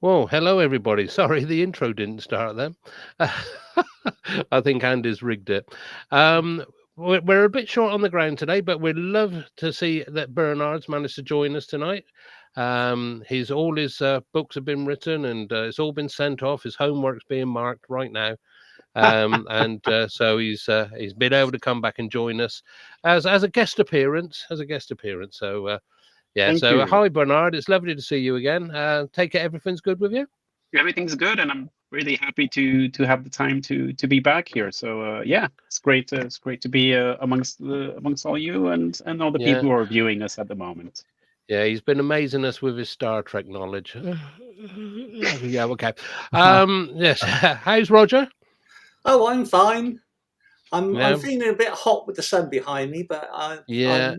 Well, hello everybody. Sorry, the intro didn't start then. I think Andy's rigged it. Um, we're a bit short on the ground today, but we'd love to see that Bernard's managed to join us tonight. His all his books have been written and it's all been sent off. His homework's being marked right now, and so he's been able to come back and join us as a guest appearance. So. Yeah, Thank so you. hi Bernard, it's lovely to see you again. Take it everything's good with you? Everything's good, and I'm really happy to have the time to be back here. So yeah, it's great. It's great to be amongst all you and all the Yeah, people who are viewing us at the moment. yeah, he's been amazing us with his Star Trek knowledge. Yeah, okay. Yes, how's Roger? Oh, I'm fine. I'm Yeah, feeling a bit hot with the sun behind me, but yeah.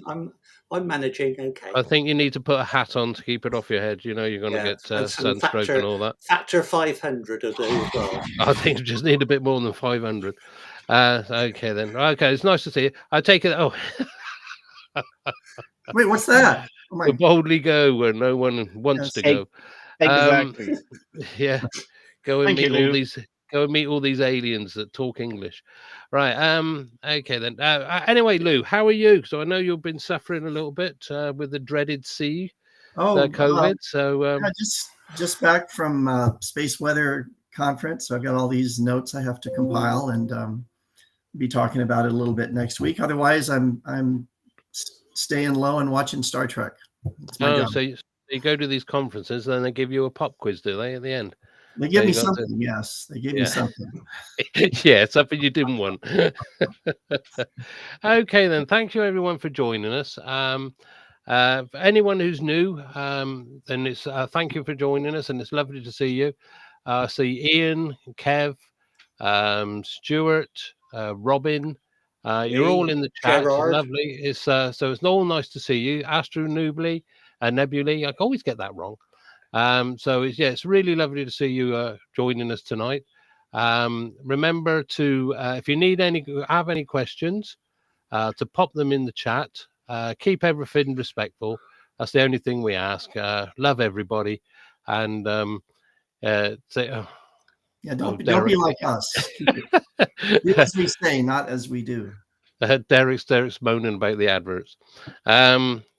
I'm managing okay. I think you need to put a hat on to keep it off your head. You know, you're going to Yeah, get and some sunstroke and all that. factor 500 will do as well. I think you just need a bit more than 500. Okay then. Okay, it's nice to see you. I take it. Oh, Wait, what's that? Oh we my! boldly go where no one wants to go. Exactly. Yeah. Go and Thank you, meet all Lou. these aliens that talk English. Right. Okay then. Anyway, Lou, how are you? So I know you've been suffering a little bit with the dreaded C, the Oh, COVID. So yeah, just back from Space Weather Conference. So I've got all these notes I have to compile and be talking about it a little bit next week. Otherwise, I'm staying low and watching Star Trek. It's my job. so you go to these conferences, then they give you a pop quiz, do they, at the end? They give So me you got to- something. Yes, they give me something. Yeah, something you didn't want. Okay, then. Thank you, everyone, for joining us. For anyone who's new, then it's thank you for joining us, and it's lovely to see you. See Ian, Kev, Stuart, Robin. You're all in the chat. Gerard. Lovely. It's so it's all nice to see you. Astro Nubly, Nebulae. I always get that wrong. So it's really lovely to see you joining us tonight. Remember to if you have any questions, to pop them in the chat. Keep everything respectful. That's the only thing we ask. Love everybody, and say, Yeah, don't be like us. Do as we say, not as we do. Derek's moaning about the adverts.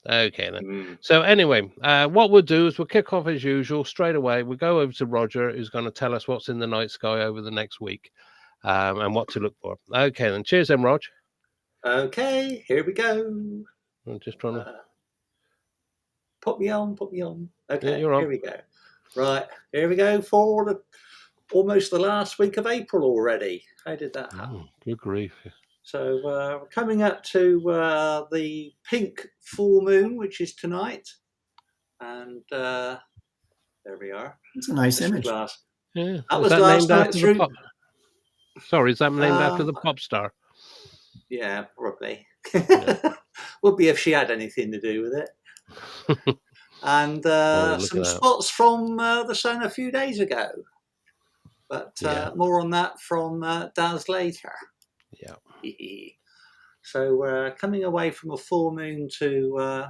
Okay then. So anyway, what we'll do is we'll kick off as usual straight away. We'll go over to Roger, who's going to tell us what's in the night sky over the next week, and what to look for. Okay then. Cheers, then, Rog. Okay, here we go. I'm just trying to put me on. Okay, yeah, you're on. Here we go. Right, here we go for almost the last week of April already. How did that happen? Good grief. So we're coming up to the pink full moon, which is tonight. And there we are. It's a nice image. Yeah. That was last night through. Sorry, is that named after the pop star? Yeah, probably. Yeah. Would be if she had anything to do with it. And some spots from the sun a few days ago. But more on that from Daz later. Yeah. So we're coming away from a full moon to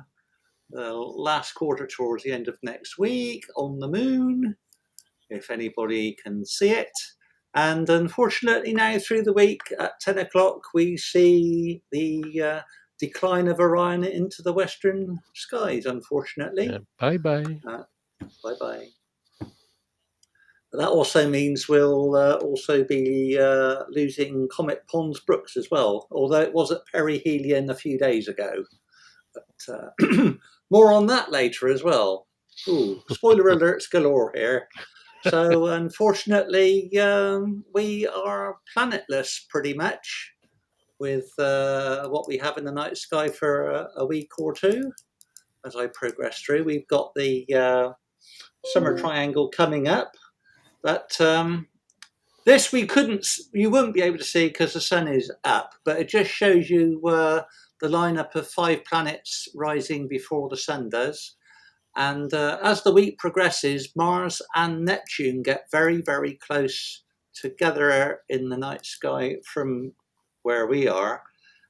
the last quarter towards the end of next week on the moon, if anybody can see it. And unfortunately now through the week at 10 o'clock we see the decline of Orion into the western skies, unfortunately. Yeah. Bye-bye. Bye-bye. That also means we'll also be losing Comet Pons Brooks as well, although it was at perihelion a few days ago. But more on that later as well. Ooh, spoiler alerts galore here. So unfortunately, we are planetless pretty much with what we have in the night sky for a week or two. As I progress through, we've got the summer triangle coming up. But this you wouldn't be able to see because the sun is up, but it just shows you the lineup of 5 planets rising before the sun does. And as the week progresses, Mars and Neptune get very, very close together in the night sky from where we are.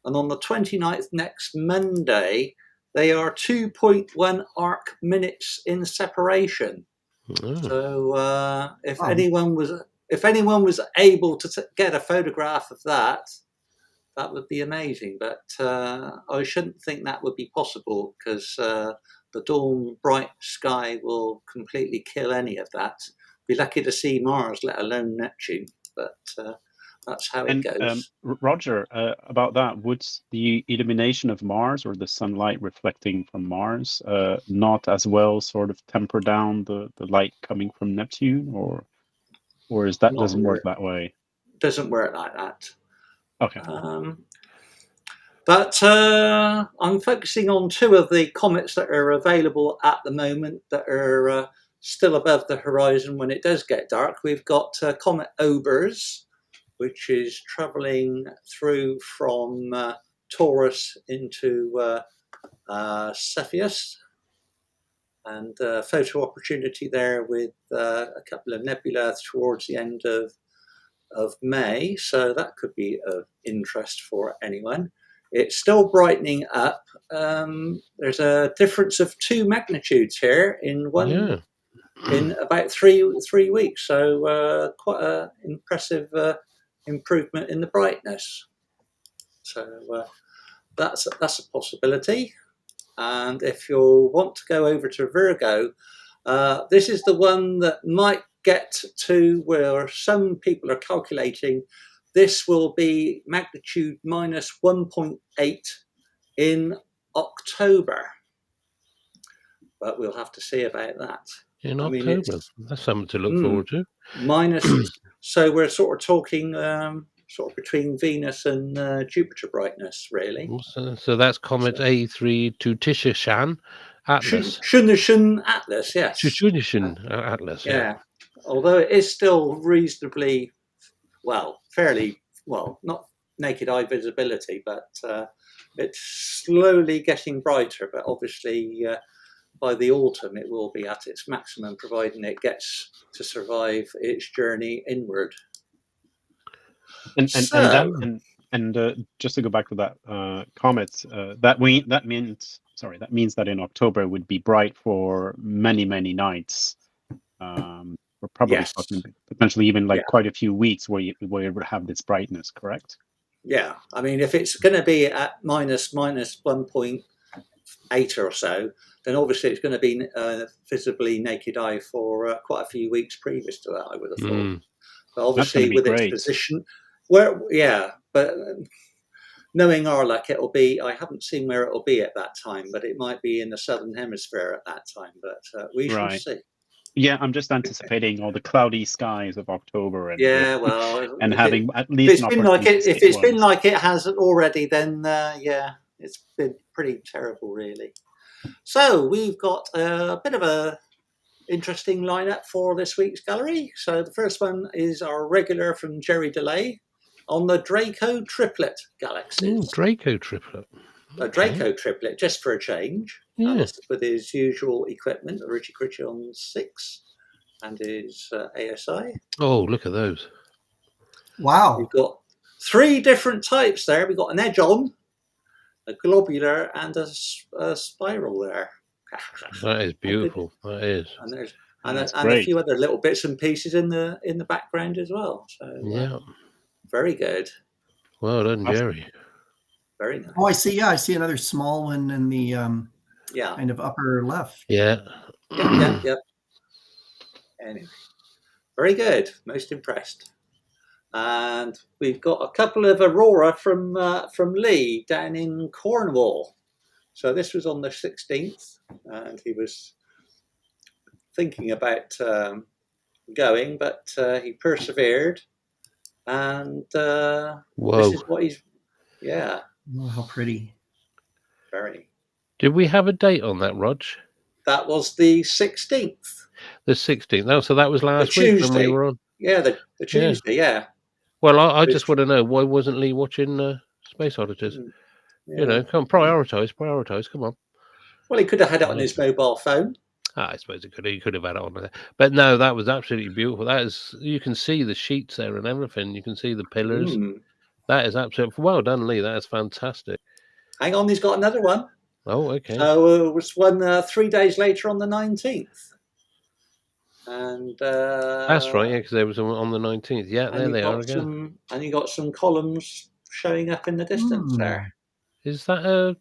And on the 29th, next Monday, they are 2.1 arc minutes in separation. Oh. So if Wow. anyone was able to get a photograph of that, that would be amazing. But I shouldn't think that would be possible because the dawn bright sky will completely kill any of that. Be lucky to see Mars, let alone Neptune. But that's how it And goes. Roger, about that, would the illumination of Mars or the sunlight reflecting from Mars not as well sort of temper down the light coming from Neptune, or is that Not doesn't work really. that way? Doesn't work like that. Okay. But I'm focusing on two of the comets that are available at the moment that are still above the horizon when it does get dark. We've got Comet Obers, which is travelling through from Taurus into Cepheus, and photo opportunity there with a couple of nebula towards the end of May, so that could be of interest for anyone. It's still brightening up. There's a difference of 2 magnitudes here in about three weeks, so quite an impressive improvement in the brightness. So that's a possibility. And if you want to go over to Virgo, this is the one that might get to where some people are calculating this will be magnitude minus 1.8 in October. But we'll have to see about that. In I mean, October. That's something to look forward to. Minus, so we're sort of talking sort of between Venus and Jupiter brightness, really. So that's Comet A3 Tutishan Atlas. Shun Atlas, yes. Tutishan Atlas, yeah. Although it is still reasonably, fairly well, not naked eye visibility, but it's slowly getting brighter. But obviously, by the autumn, it will be at its maximum, providing it gets to survive its journey inward. And just to go back to that comet, that means that in October it would be bright for many nights. We're probably talking potentially even quite a few weeks where you would have this brightness, correct? Yeah, I mean, if it's going to be at minus 1.8 or so, then obviously it's going to be visibly naked eye for quite a few weeks previous to that, I would have thought. But obviously with its position, but knowing our luck, it'll be, I haven't seen where it'll be at that time, but it might be in the southern hemisphere at that time, but we shall see. Yeah, I'm just anticipating all the cloudy skies of October, and and having at if least it's been like it has already, then it's been pretty terrible, really. So we've got a bit of a interesting lineup for this week's gallery. So the first one is our regular from Jerry DeLay on the Draco Triplet galaxies. Draco Triplet. A Draco Triplet, just for a change. Alice with his usual equipment, the Richie Crichton 6 and his ASI. Oh, look at those. Wow. We've got 3 different types there. We've got an edge-on, a globular, and a spiral there. That is beautiful. That is. And a few other little bits and pieces in the background as well. So very good. Well done, Jerry. Very nice. Oh, I see. Yeah, I see another small one in the kind of upper left. Yeah. Yep. Anyway, very good. Most impressed. And we've got a couple of aurora from Lee down in Cornwall. So this was on the 16th, and he was thinking about going, but he persevered. And this is what he's, Oh, how pretty. Very. Did we have a date on that, Rog? That was the 16th. The 16th. Oh, so that was last week when we were on. Yeah, the Tuesday, yeah. Well, I just want to know, why wasn't Lee watching Space Oddities? You know, come prioritise, come on. Well, he could have had it on his mobile phone. I suppose he could have had it on there. But no, that was absolutely beautiful. That is, you can see the sheets there and everything. You can see the pillars. That is absolutely, well done, Lee. That is fantastic. Hang on, he's got another one. Oh, okay. So it was one 3 days later on the 19th. And That's right, yeah, because there was on the 19th. Yeah, there they are again. And you got some columns showing up in the distance there. Is that a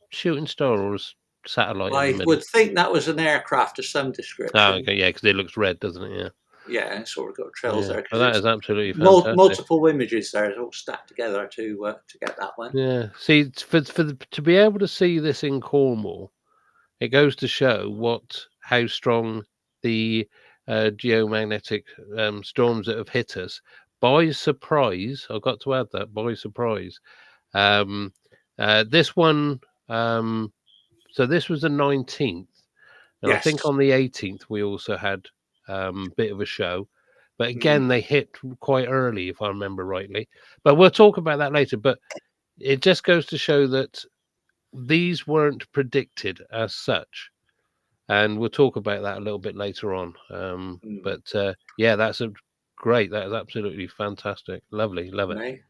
shooting star or a satellite in the I middle? would think that was an aircraft of some description. Oh, okay, yeah, because it looks red, doesn't it? Yeah. Yeah, it's sort of got trails there. Well, that is absolutely fantastic. Multiple images there, all stacked together to get that one. Yeah. See, to be able to see this in Cornwall, it goes to show how strong the geomagnetic storms that have hit us by surprise. I've got to add that by surprise. This one, so this was the 19th, and I think on the 18th we also had a bit of a show, but again they hit quite early, if I remember rightly. But we'll talk about that later. But it just goes to show that these weren't predicted as such. And we'll talk about that a little bit later on. But yeah, that's great. That is absolutely fantastic. Lovely. Love it.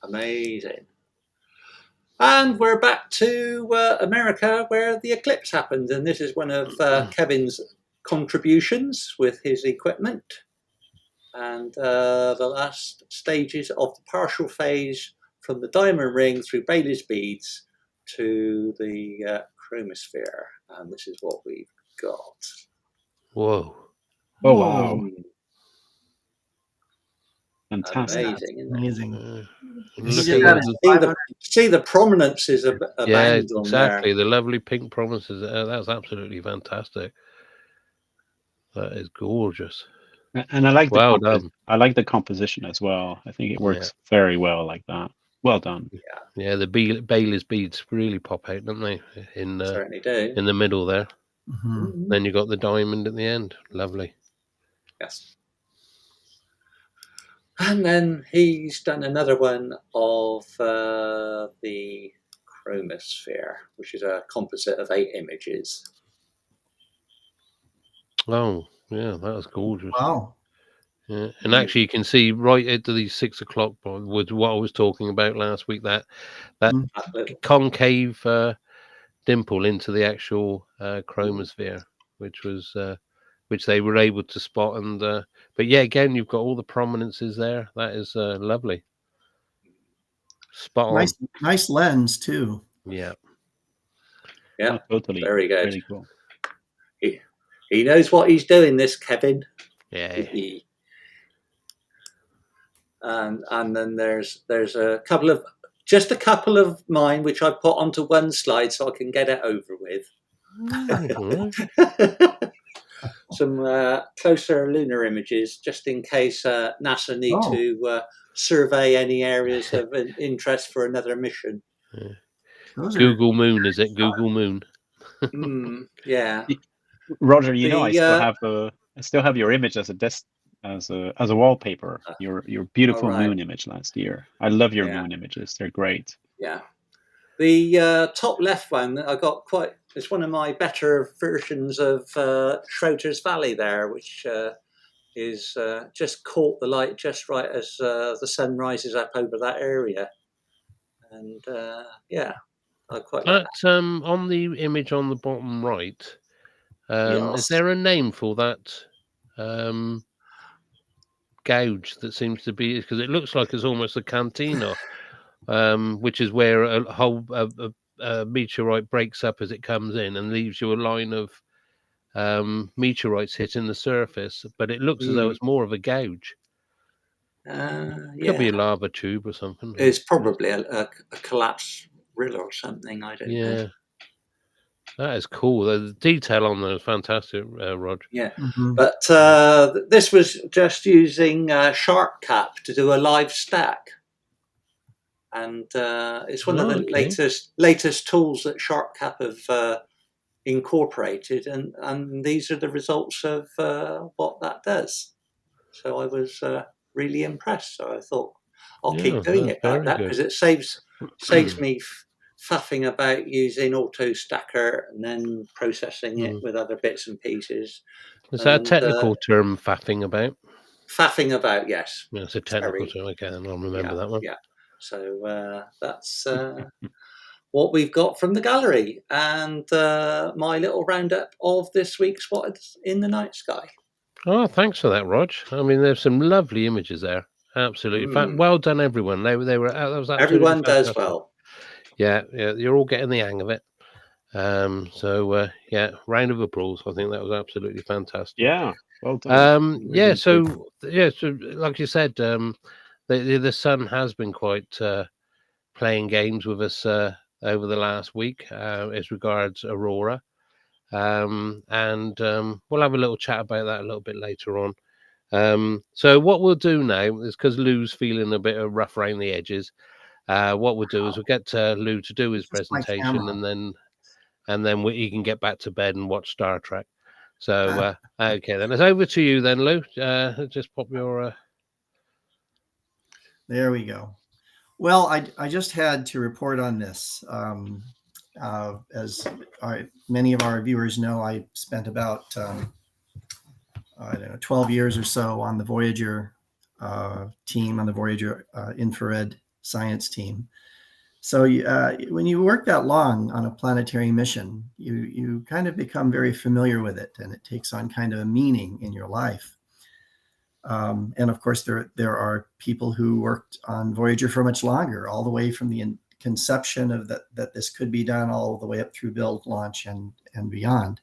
Amazing. And we're back to America, where the eclipse happened. And this is one of Kevin's contributions with his equipment. And the last stages of the partial phase from the diamond ring through Bailey's beads to the chromosphere. And this is what we've got. Whoa. Oh, wow. Fantastic. Amazing. See the prominences of yeah, exactly. The lovely pink prominences. That's absolutely fantastic. That is gorgeous. And I like I like the composition as well. I think it works very well like that. Well done. Yeah, the Bailey's beads really pop out, don't they? Certainly do. In the middle there. Mm-hmm. Then you got the diamond at the end. Lovely. Yes. And then he's done another one of the chromosphere, which is a composite of 8 images. Oh, yeah, that was gorgeous. Wow. Yeah. And actually, you can see right at the 6 o'clock was what I was talking about last week. That concave dimple into the actual chromosphere, which they were able to spot. And but yeah, again, you've got all the prominences there. That is lovely. Spot on. Nice lens too. Yeah. Yeah, totally. Very good. Really cool. He knows what he's doing, this Kevin. Yeah. And then there's a couple of mine which I put onto one slide so I can get it over with. Some closer lunar images, just in case NASA need to survey any areas of interest for another mission. Yeah. Google Moon, is it? Google Moon. Yeah. Roger, I still have your image as a wallpaper. Your beautiful moon image last year. I love your moon images. They're great. Yeah. The top left one, I got it's one of my better versions of Schroeder's Valley there, which is just caught the light just right as the sun rises up over that area. And I quite like that. On the image on the bottom right, is there a name for that gouge that seems to be, because it looks like it's almost a cantina, which is where a whole meteorite breaks up as it comes in and leaves you a line of meteorites hitting the surface, but it looks as though it's more of a gouge. Could be a lava tube or something. It's probably a collapsed rill or something. I don't know. That is cool. The detail on there is fantastic, Rog. Yeah, but this was just using Shark Cap to do a live stack, and it's one of the latest tools that Shark Cap have incorporated, and these are the results of what that does. So I was really impressed. So I thought I'll keep doing it like that because it saves me faffing about using auto stacker and then processing it with other bits and pieces. Is that a technical term, faffing about? Faffing about, yes. Yeah, it's a technical term. Okay, I'll remember that one. Yeah. So that's what we've got from the gallery, and my little roundup of this week's Spotted in the Night Sky. Oh, thanks for that, Rog. I mean, there's some lovely images there. Absolutely. Well done, everyone. They were that was absolutely Everyone does fantastic. well. Yeah, you're all getting the hang of it. Yeah, round of applause. I think that was absolutely fantastic. Yeah, well done. Really So like you said, the sun has been quite playing games with us over the last week as regards Aurora. We'll have a little chat about that a little bit later on. So what we'll do now is, because Lou's feeling a bit rough around the edges, what we'll do is we'll get Lou to do his This is my presentation, camera. and then he can get back to bed and watch Star Trek. So okay, then it's over to you then, Lou. Just pop your. There we go. Well, I just had to report on this. As many of our viewers know, I spent about 12 years or so on the Voyager team, on the Voyager infrared science team. So when you work that long on a planetary mission, you kind of become very familiar with it, and it takes on kind of a meaning in your life. And of course, there are people who worked on Voyager for much longer, all the way from the conception of that this could be done, all the way up through build, launch, and beyond.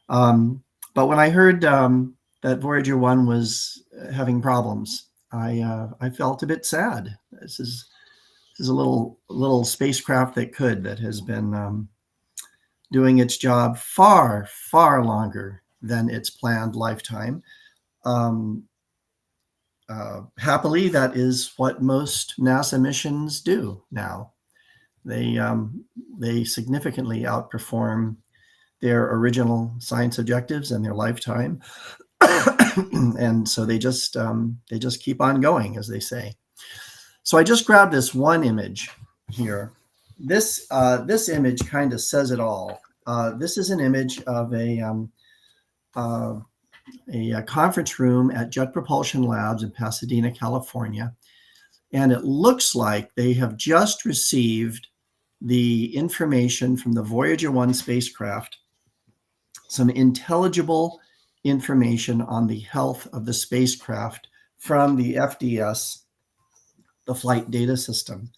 But when I heard that Voyager 1 was having problems, I felt a bit sad. This is a little spacecraft that has been doing its job far longer than its planned lifetime. Happily, that is what most NASA missions do now. They significantly outperform their original science objectives and their lifetime, and so they just keep on going, as they say. So I just grabbed this one image here. This image kind of says it all. This is an image of a conference room at Jet Propulsion Labs in Pasadena, California. And it looks like they have just received the information from the Voyager 1 spacecraft, some intelligible information on the health of the spacecraft from the FDS, the Flight Data System.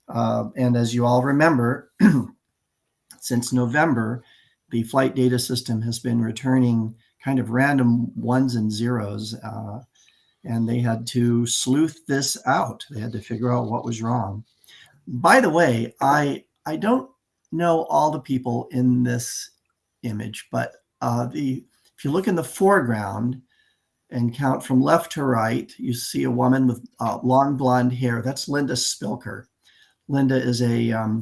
And as you all remember, since November, the Flight Data System has been returning kind of random ones and zeros, and they had to sleuth this out. They had to figure out what was wrong. By the way, I don't know all the people in this image, but if you look in the foreground and count from left to right, you see a woman with long blonde hair. That's Linda Spilker. Linda is a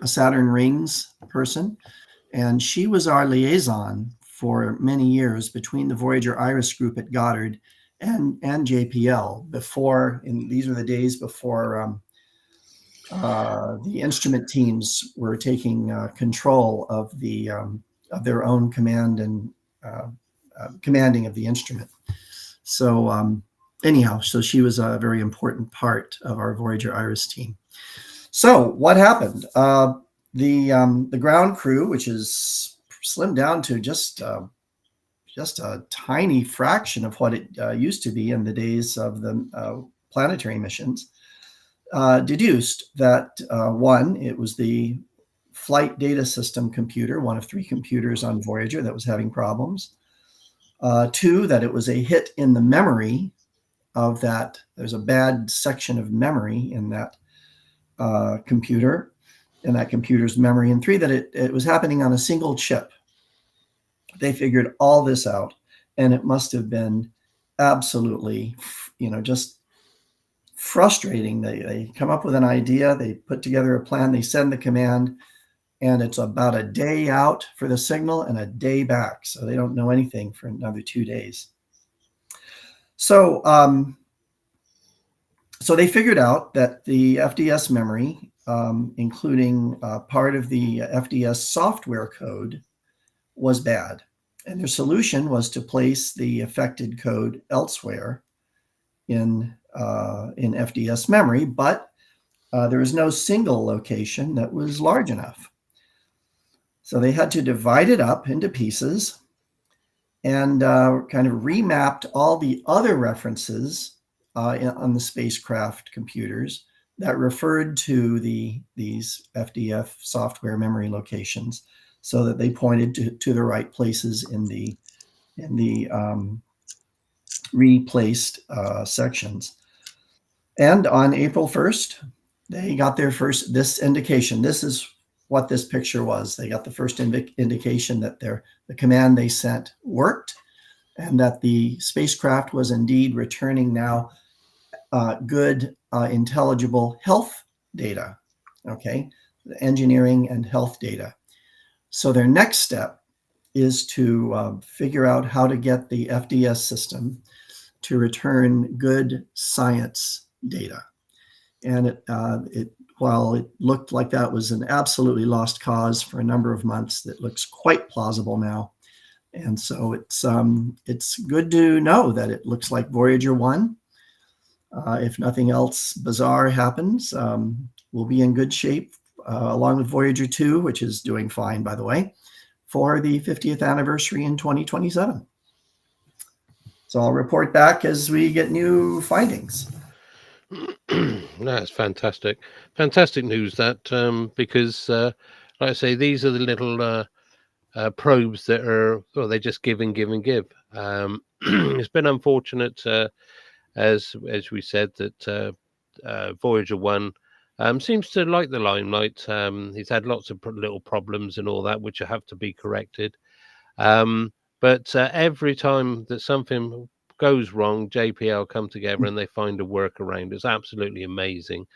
Saturn Rings person, and she was our liaison for many years between the Voyager Iris group at Goddard and JPL. These were the days before the instrument teams were taking control of their own command and commanding of the instrument. So anyhow, so she was a very important part of our Voyager Iris team. So what happened? The ground crew, which is slimmed down to just a tiny fraction of what it used to be in the days of the planetary missions, deduced that one, it was the Flight Data System computer, one of 3 computers on Voyager, that was having problems. 2, that it was a hit in the memory of that. There's a bad section of memory in that computer, in that computer's memory. And 3, that it was happening on a single chip. They figured all this out, and it must have been absolutely, just frustrating. They come up with an idea, they put together a plan, they send the command, and it's about a day out for the signal and a day back. So they don't know anything for another 2 days. So, so they figured out that the FDS memory, including part of the FDS software code, was bad. And their solution was to place the affected code elsewhere in FDS memory, but there was no single location that was large enough. So they had to divide it up into pieces and kind of remapped all the other references on the spacecraft computers that referred to these FDF software memory locations, so that they pointed to the right places in the replaced sections. And on April 1st, they got their first indication. This is what this picture was. They got the first indication that the command they sent worked, and that the spacecraft was indeed returning now good, intelligible health data. Okay, the engineering and health data. So their next step is to figure out how to get the FDS system to return good science data. And while it looked like that was an absolutely lost cause for a number of months, it looks quite plausible now. And so it's good to know that it looks like Voyager 1, if nothing else bizarre happens, we'll be in good shape, along with Voyager 2, which is doing fine, by the way, for the 50th anniversary in 2027. So I'll report back as we get new findings. That's fantastic. Fantastic news, that, because, like I say, these are the little probes that are, well, they just give and give and give. It's been unfortunate, as we said, that Voyager 1 seems to like the limelight. He's had lots of little problems and all that, which have to be corrected. But every time that something goes wrong, JPL come together and they find a workaround. It's absolutely amazing.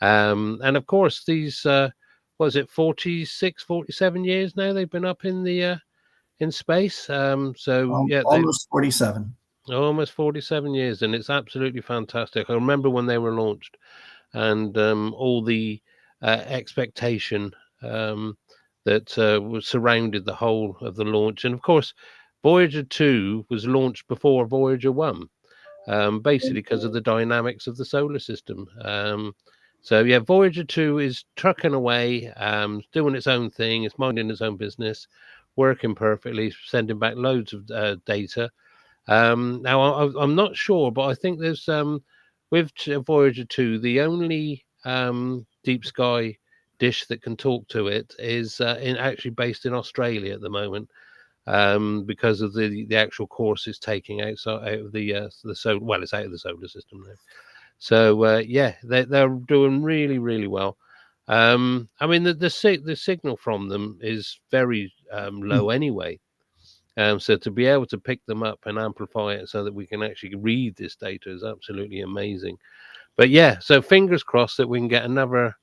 And of course, these, was it 46, 47 years now they've been up in the in space? So yeah, almost 47. Almost 47 years, and it's absolutely fantastic. I remember when they were launched, and all the expectation that was surrounded the whole of the launch. And of course, Voyager 2 was launched before Voyager 1, basically because of the dynamics of the solar system. So yeah, Voyager 2 is trucking away, doing its own thing. It's minding its own business, working perfectly, sending back loads of data. Now I'm not sure, but I think there's with Voyager 2, the only deep sky dish that can talk to it is actually based in Australia at the moment, because of the actual course it's taking out of the solar, well, it's out of the solar system now. So yeah, they're doing really, really well. I mean, the signal from them is very low anyway. So to be able to pick them up and amplify it so that we can actually read this data is absolutely amazing. But yeah, so fingers crossed that we can get another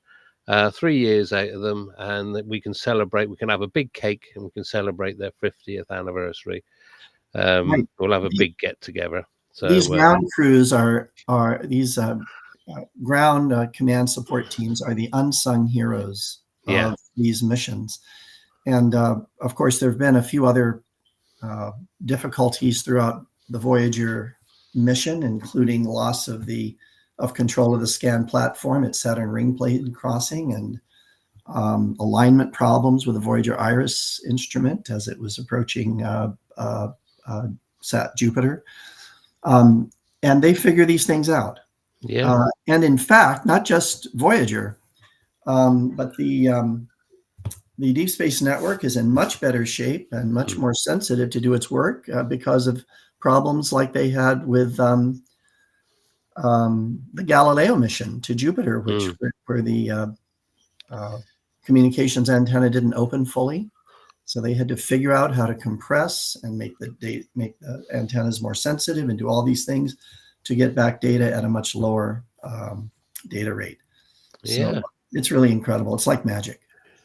3 years out of them, and that we can celebrate. We can have a big cake and we can celebrate their 50th anniversary. Right. We'll have a big get together. So these ground crews are these ground command support teams are the unsung heroes of these missions. And of course, there have been a few other difficulties throughout the Voyager mission, including loss of control of the scan platform at Saturn ring plate crossing, and alignment problems with the Voyager Iris instrument as it was approaching Jupiter. And they figure these things out. Yeah. And in fact, not just Voyager, but the Deep Space Network is in much better shape and much more sensitive to do its work because of problems like they had with the Galileo mission to Jupiter, where the communications antenna didn't open fully. So they had to figure out how to compress and make the antennas more sensitive and do all these things to get back data at a much lower data rate. So it's really incredible. It's like magic.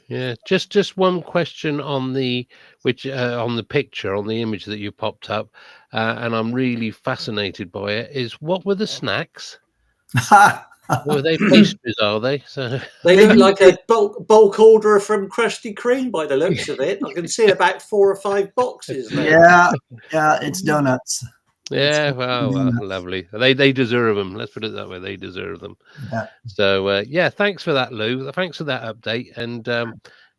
Yeah, just one question on the on the picture, on the image that you popped up, and I'm really fascinated by it. Is what were the snacks? Were they pastries? Are they? So they look like a bulk order from Krusty Kreme by the looks of it. I can see about 4 or 5 boxes there. Yeah, it's donuts. Yeah, well, lovely. They deserve them. Let's put it that way. They deserve them. Yeah. So yeah, thanks for that, Lou. Thanks for that update. And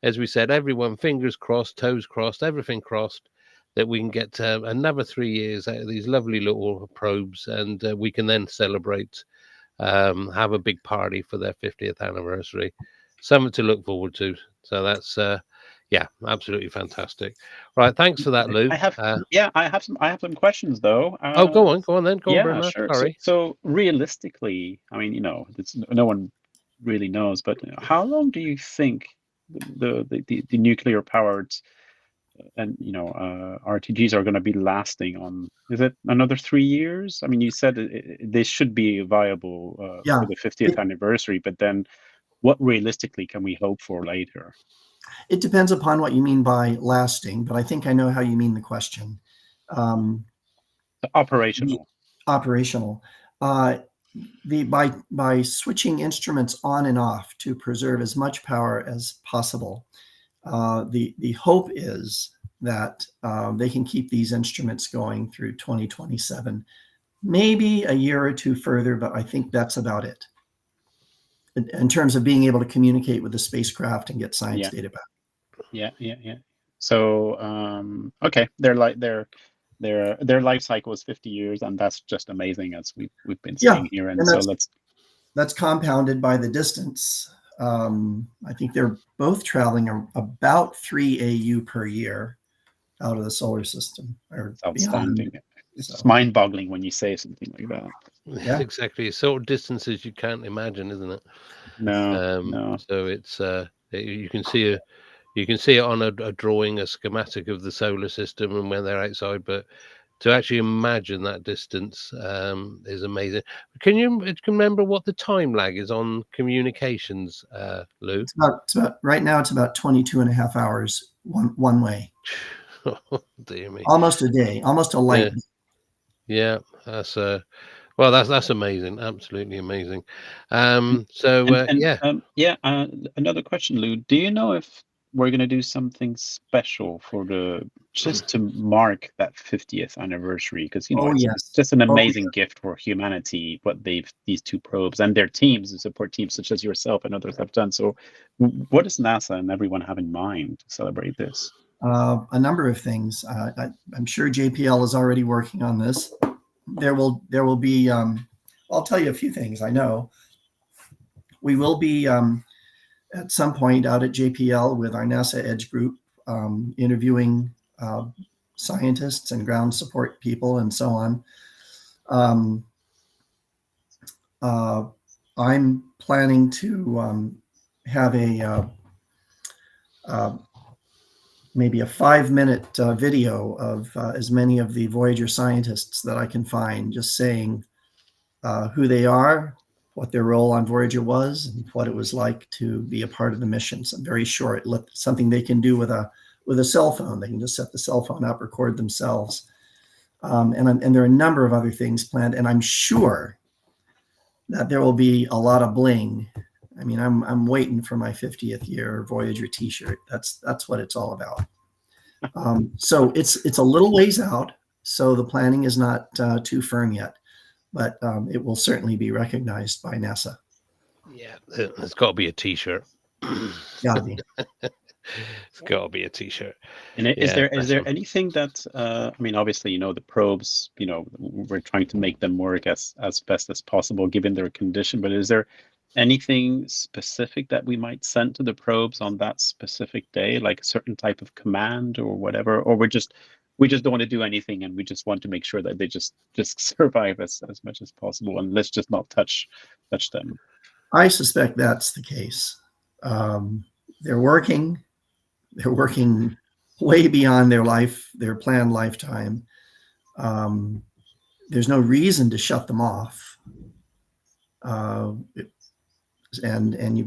as we said, everyone fingers crossed, toes crossed, everything crossed, that we can get another 3 years out of these lovely little probes, and we can then celebrate, have a big party for their 50th anniversary. Something to look forward to. So that's yeah, absolutely fantastic. Right, thanks for that, Lou. I have I have some questions though. Oh, go on then. Go on, Yeah, Bernard. sure. Sorry. So realistically, I mean, it's, no one really knows, but how long do you think the nuclear powered and RTGs are going to be lasting on? Is it another 3 years? I mean, you said they should be viable for the 50th anniversary, but then what realistically can we hope for later? It depends upon what you mean by lasting, but I think I know how you mean the question. Operational. Operational. By switching instruments on and off to preserve as much power as possible, the hope is that they can keep these instruments going through 2027, maybe a year or two further, but I think that's about it in terms of being able to communicate with the spacecraft and get science data back. Yeah. So okay, their life cycle is 50 years, and that's just amazing, as we've been seeing here. And so that's compounded by the distance. I think they're both traveling about 3 AU per year out of the solar system. It's outstanding. It's mind-boggling when you say something like that. Yeah, exactly. Sort of distances you can't imagine, isn't it? No. So it's you can see it on a drawing, a schematic of the solar system, and when they're outside. But to actually imagine that distance is amazing. Can you remember what the time lag is on communications, Lou? It's about right now. It's about 22 and a half hours one way. Oh, dear me. Almost a day, almost a light. Yeah, that's that's amazing, absolutely amazing. Another question, Lou. Do you know if we're going to do something special for just to mark that 50th anniversary? Because it's just an amazing gift for humanity what these two probes and their teams, the support teams such as yourself and others have done. So what does NASA and everyone have in mind to celebrate this? A number of things. I'm sure JPL is already working on this. There will be. I'll tell you a few things. I know we will be at some point out at JPL with our NASA Edge group, interviewing scientists and ground support people and so on. I'm planning to have maybe a 5-minute video of as many of the Voyager scientists that I can find, just saying who they are, what their role on Voyager was, and what it was like to be a part of the mission. So very short, something they can do with a cell phone. They can just set the cell phone up, record themselves. And there are a number of other things planned, and I'm sure that there will be a lot of bling. I mean, I'm waiting for my 50th year Voyager T-shirt. That's what it's all about. So it's a little ways out. So the planning is not too firm yet, but it will certainly be recognized by NASA. Yeah, there's got to be a T-shirt. Gotta be. It's got to be a T-shirt. And is there anything that I mean, obviously, the probes, we're trying to make them work as best as possible given their condition, but is there anything specific that we might send to the probes on that specific day, like a certain type of command or whatever, or we just don't want to do anything and we just want to make sure that they just survive as much as possible, and let's just not touch them? I suspect that's the case. They're working way beyond their planned lifetime. There's no reason to shut them off. And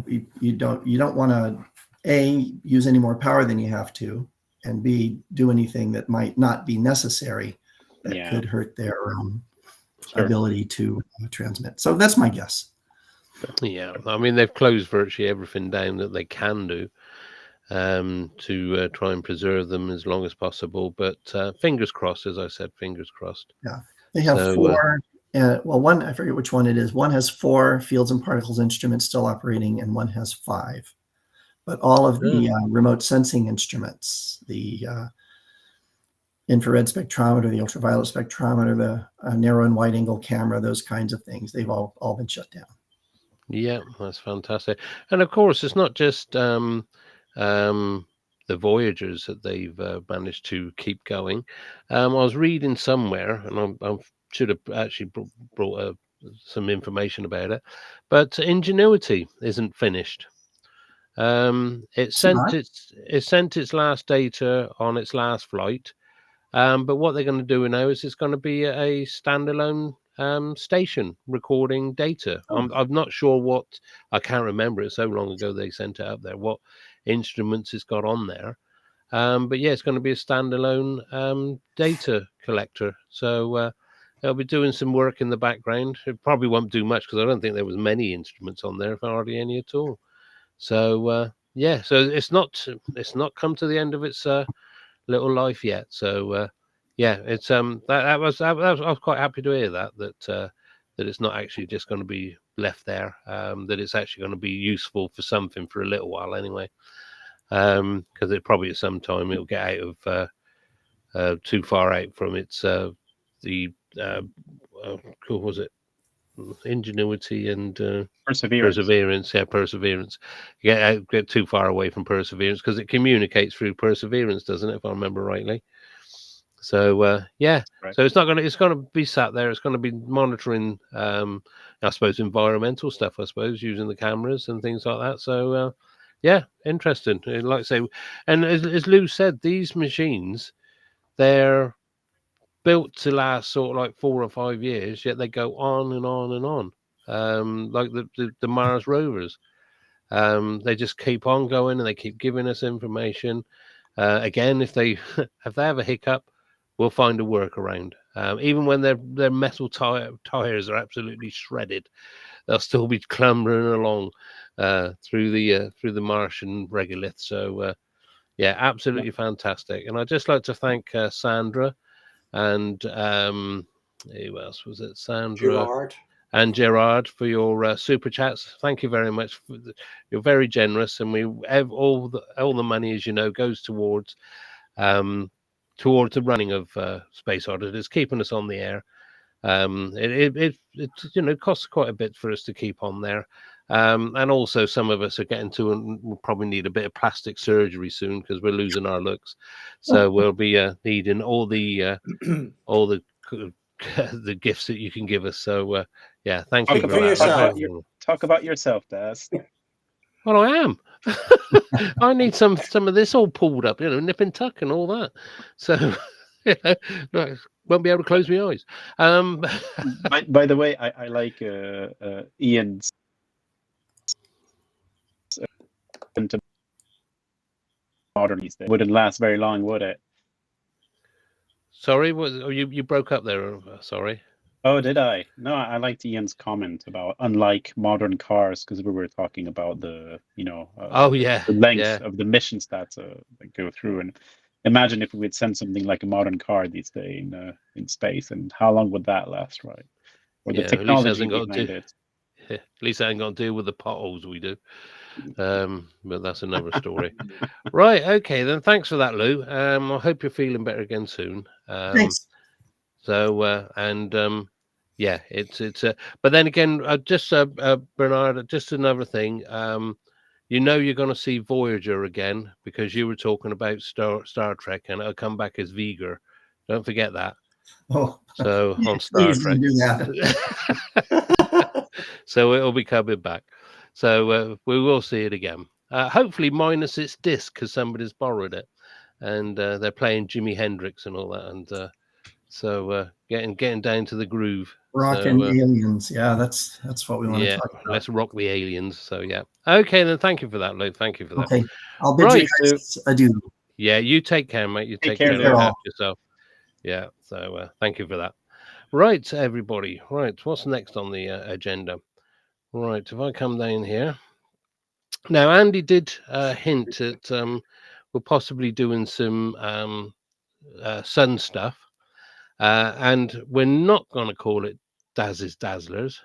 you don't want to A, use any more power than you have to, and B, do anything that might not be necessary that could hurt their ability to transmit. So that's my guess. Yeah, I mean, they've closed virtually everything down that they can do to try and preserve them as long as possible. But fingers crossed, as I said, fingers crossed. Yeah, they have 4. One, I forget which one it is. One has 4 fields and particles instruments still operating, and one has 5. but all of the remote sensing instruments, the infrared spectrometer, the ultraviolet spectrometer, the narrow and wide angle camera, those kinds of things, they've all been shut down. Yeah, that's fantastic. And of course, it's not just the Voyagers that they've managed to keep going. I was reading somewhere, and I should have actually brought some information about it, but Ingenuity isn't finished. It sent its last data on its last flight, but what they're going to do now is it's going to be a standalone station recording data. I'm not sure what, I can't remember, it's so long ago they sent it up there, what instruments it's got on there. But yeah, it's going to be a standalone data collector. So it'll be doing some work in the background. It probably won't do much because I don't think there was many instruments on there, if hardly any at all. So yeah, so it's not come to the end of its little life yet. So yeah, it's I was quite happy to hear that it's not actually just going to be left there. That it's actually going to be useful for something for a little while anyway. Because it probably at some time it'll get out of too far out from its what was it, Ingenuity and Perseverance. Yeah, Perseverance. Get too far away from Perseverance because it communicates through Perseverance, doesn't it? If I remember rightly. So yeah, right. So it's gonna be sat there. It's gonna be monitoring, I suppose, environmental stuff. I suppose using the cameras and things like that. So yeah, interesting. Like I say, and as Lou said, these machines, they're built to last sort of like 4 or 5 years, yet they go on and on and on. Like the Mars rovers, they just keep on going and they keep giving us information. Again, if they have a hiccup, we'll find a workaround. Even when their metal tires are absolutely shredded, they'll still be clambering along through the Martian regolith. So yeah, absolutely fantastic. And I'd just like to thank Sandra and who else was it? Sandra and Gerard for your super chats. Thank you very much. You're very generous, and we have all the money, as you know, goes towards the running of Space Oddities, keeping us on the air. It costs quite a bit for us to keep on there. And also some of us are getting to, and we'll probably need a bit of plastic surgery soon because we're losing our looks. So we'll be needing all the the gifts that you can give us. So yeah, thank you for that. Talk about yourself, Daz. Well, I am. I need some of this all pulled up, nip and tuck and all that. So won't be able to close my eyes. By the way, I like Ian's modern. It wouldn't last very long, would it? Sorry, you broke up there? Sorry. Oh, did I? No, I liked Ian's comment about unlike modern cars because we were talking about the the length of the missions that go through, and imagine if we would send something like a modern car these days in space, and how long would that last, right? Or the technology behind it. At least I ain't got to deal with the potholes we do. But that's another story. Right, okay, then thanks for that, Lou. I hope you're feeling better again soon. Thanks. So yeah, it's but then again, just Bernard, just another thing. You're going to see Voyager again because you were talking about Star Trek, and it'll come back as Viger. Don't forget that. Oh, so on Star Trek. Do that. So it'll be coming back. So we will see it again. Hopefully minus its disc because somebody's borrowed it, and they're playing Jimi Hendrix and all that, and so getting down to the groove. Rocking aliens, yeah, that's what we want to talk about. Let's rock the aliens. So yeah, okay, then thank you for that, Luke. Thank you for that. Okay, I'll bid you guys adieu. Yeah, you take care, mate. You take care of yourself. Yeah, so thank you for that. Right, everybody. Right, what's next on the agenda? Right, if I come down here. Now, Andy did hint at we're possibly doing some sun stuff. And we're not going to call it Daz's Dazzlers.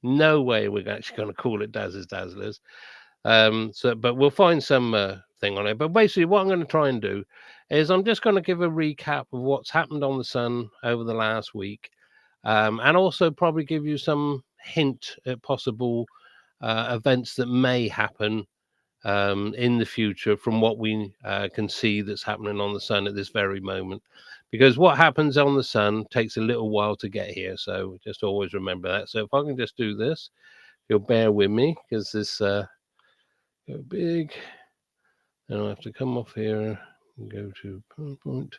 No way we're actually going to call it Daz's Dazzlers. But we'll find some thing on it. But basically, what I'm going to try and do is I'm just going to give a recap of what's happened on the sun over the last week, and also probably give you some hint at possible events that may happen in the future from what we can see that's happening on the sun at this very moment. Because what happens on the sun takes a little while to get here. So just always remember that. So if I can just do this, you'll bear with me because this go big. Then I have to come off here and go to PowerPoint.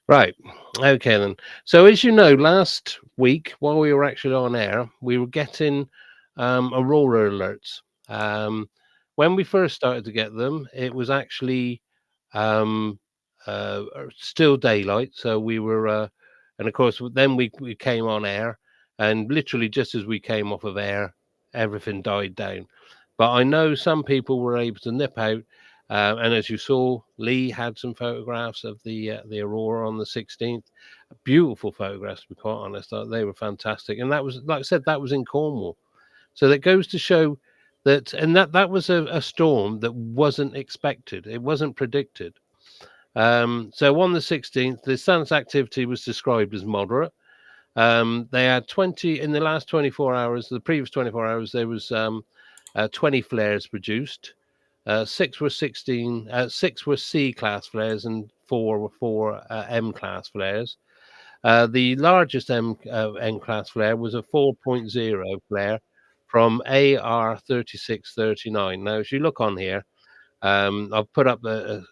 Right. Okay then. So as you know, last week while we were actually on air, we were getting aurora alerts. When we first started to get them, it was actually um, still daylight. So we were, and of course, then we came on air, and literally just as we came off of air, everything died down. But I know some people were able to nip out, and as you saw, Lee had some photographs of the aurora on the 16th. Beautiful photographs, to be quite honest. They were fantastic, and that was, like I said, that was in Cornwall. So that goes to show that, and that was a storm that wasn't expected. It wasn't predicted. So on the 16th, the sun's activity was described as moderate. They had 20 in the last 24 hours. The previous 24 hours, there was 20 flares produced. 6 were C class flares, and 4 were M class flares. The largest M class flare was a 4.0 flare from AR 3639. Now, if you look on here, I've put up a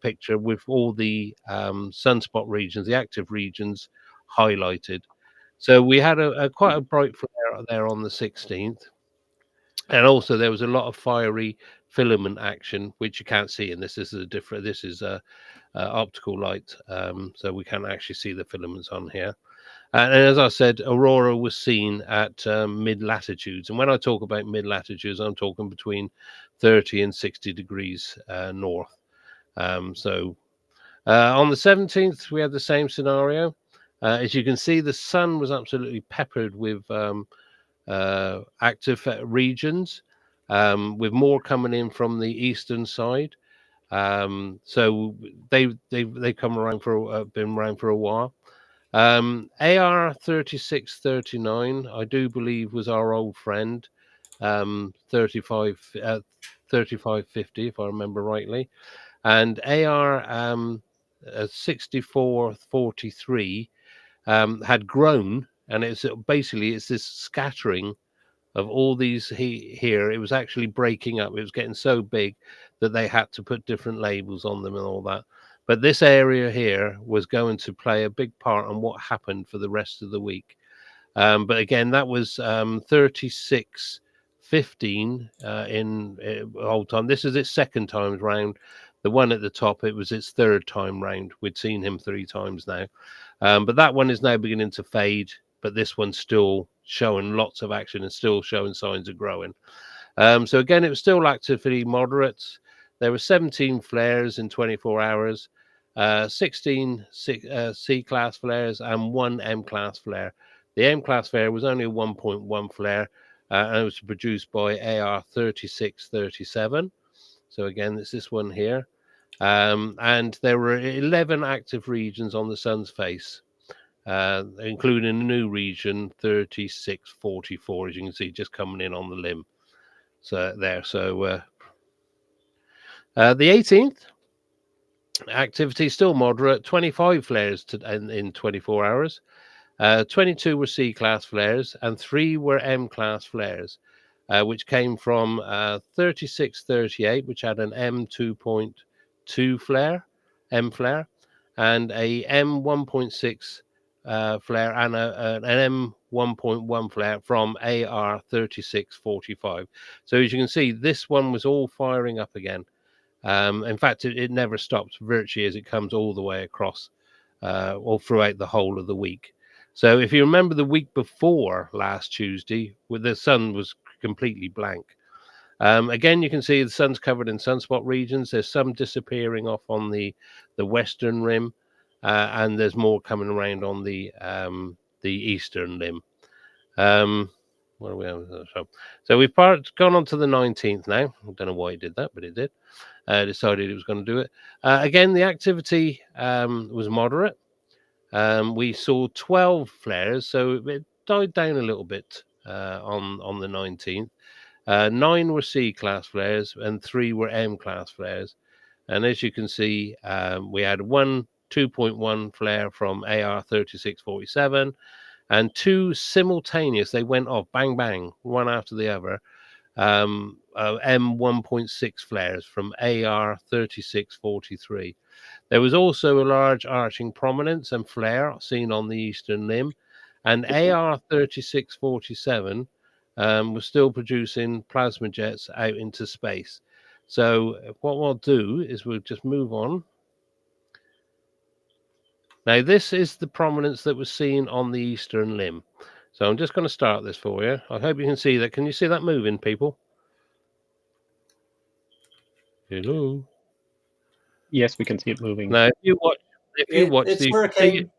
picture with all the sunspot regions, the active regions highlighted. So we had quite a bright flare there on the 16th. And also there was a lot of fiery filament action, which you can't see in this. This is a optical light, so we can't actually see the filaments on here. And as I said, aurora was seen at mid latitudes. And when I talk about mid latitudes, I'm talking between 30 and 60 degrees north. So on the 17th, we had the same scenario. As you can see, the sun was absolutely peppered with active regions, with more coming in from the eastern side. So they come around been around for a while. AR 3639, I do believe, was our old friend, 3550, if I remember rightly, and AR 6443 had grown, and it's this scattering of all these here. It was actually breaking up. It was getting so big that they had to put different labels on them and all that. But this area here was going to play a big part on what happened for the rest of the week. But again, that was 3615 in whole time. This is its second time round. The one at the top, it was its third time round. We'd seen him 3 times now. But that one is now beginning to fade. But this one's still showing lots of action and still showing signs of growing. So again, it was still actively moderate. There were 17 flares in 24 hours, 16 C-class flares, and 1 M-class flare. The M-class flare was only a 1.1 flare, and it was produced by AR 3637. So again, it's this one here. And there were 11 active regions on the sun's face, including a new region 3644, as you can see, just coming in on the limb. So there. So the 18th, activity still moderate, 25 flares in 24 hours. 22 were C-class flares, and 3 were M-class flares, which came from 3638, which had an M2.2 flare, M flare, and a M1.6 flare, and an M1.1 flare from AR 3645. So as you can see, this one was all firing up again. In fact, it never stops virtually as it comes all the way across, all throughout the whole of the week. So if you remember the week before last Tuesday, where the sun was completely blank. Again, you can see the sun's covered in sunspot regions. There's some disappearing off on the western rim, and there's more coming around on the eastern limb. What are we on? So we've gone on to the 19th now. I don't know why it did that, but it did. Decided it was going to do it. Again, the activity was moderate. We saw 12 flares, so it died down a little bit on the 19th. 9 were C-class flares and 3 were M-class flares. And as you can see, we had one 2.1 flare from AR 3647 and 2 simultaneous. They went off bang bang, one after the other. M1.6 flares from AR 3643. There was also a large arching prominence and flare seen on the eastern limb, and AR 3647 was still producing plasma jets out into space. So what we'll do is we'll just move on. Now this is the prominence that was seen on the eastern limb. So I'm just going to start this for you. I hope you can see that. Can you see that moving, people? Hello. Yes, we can see it moving. Now, if you watch, It's working.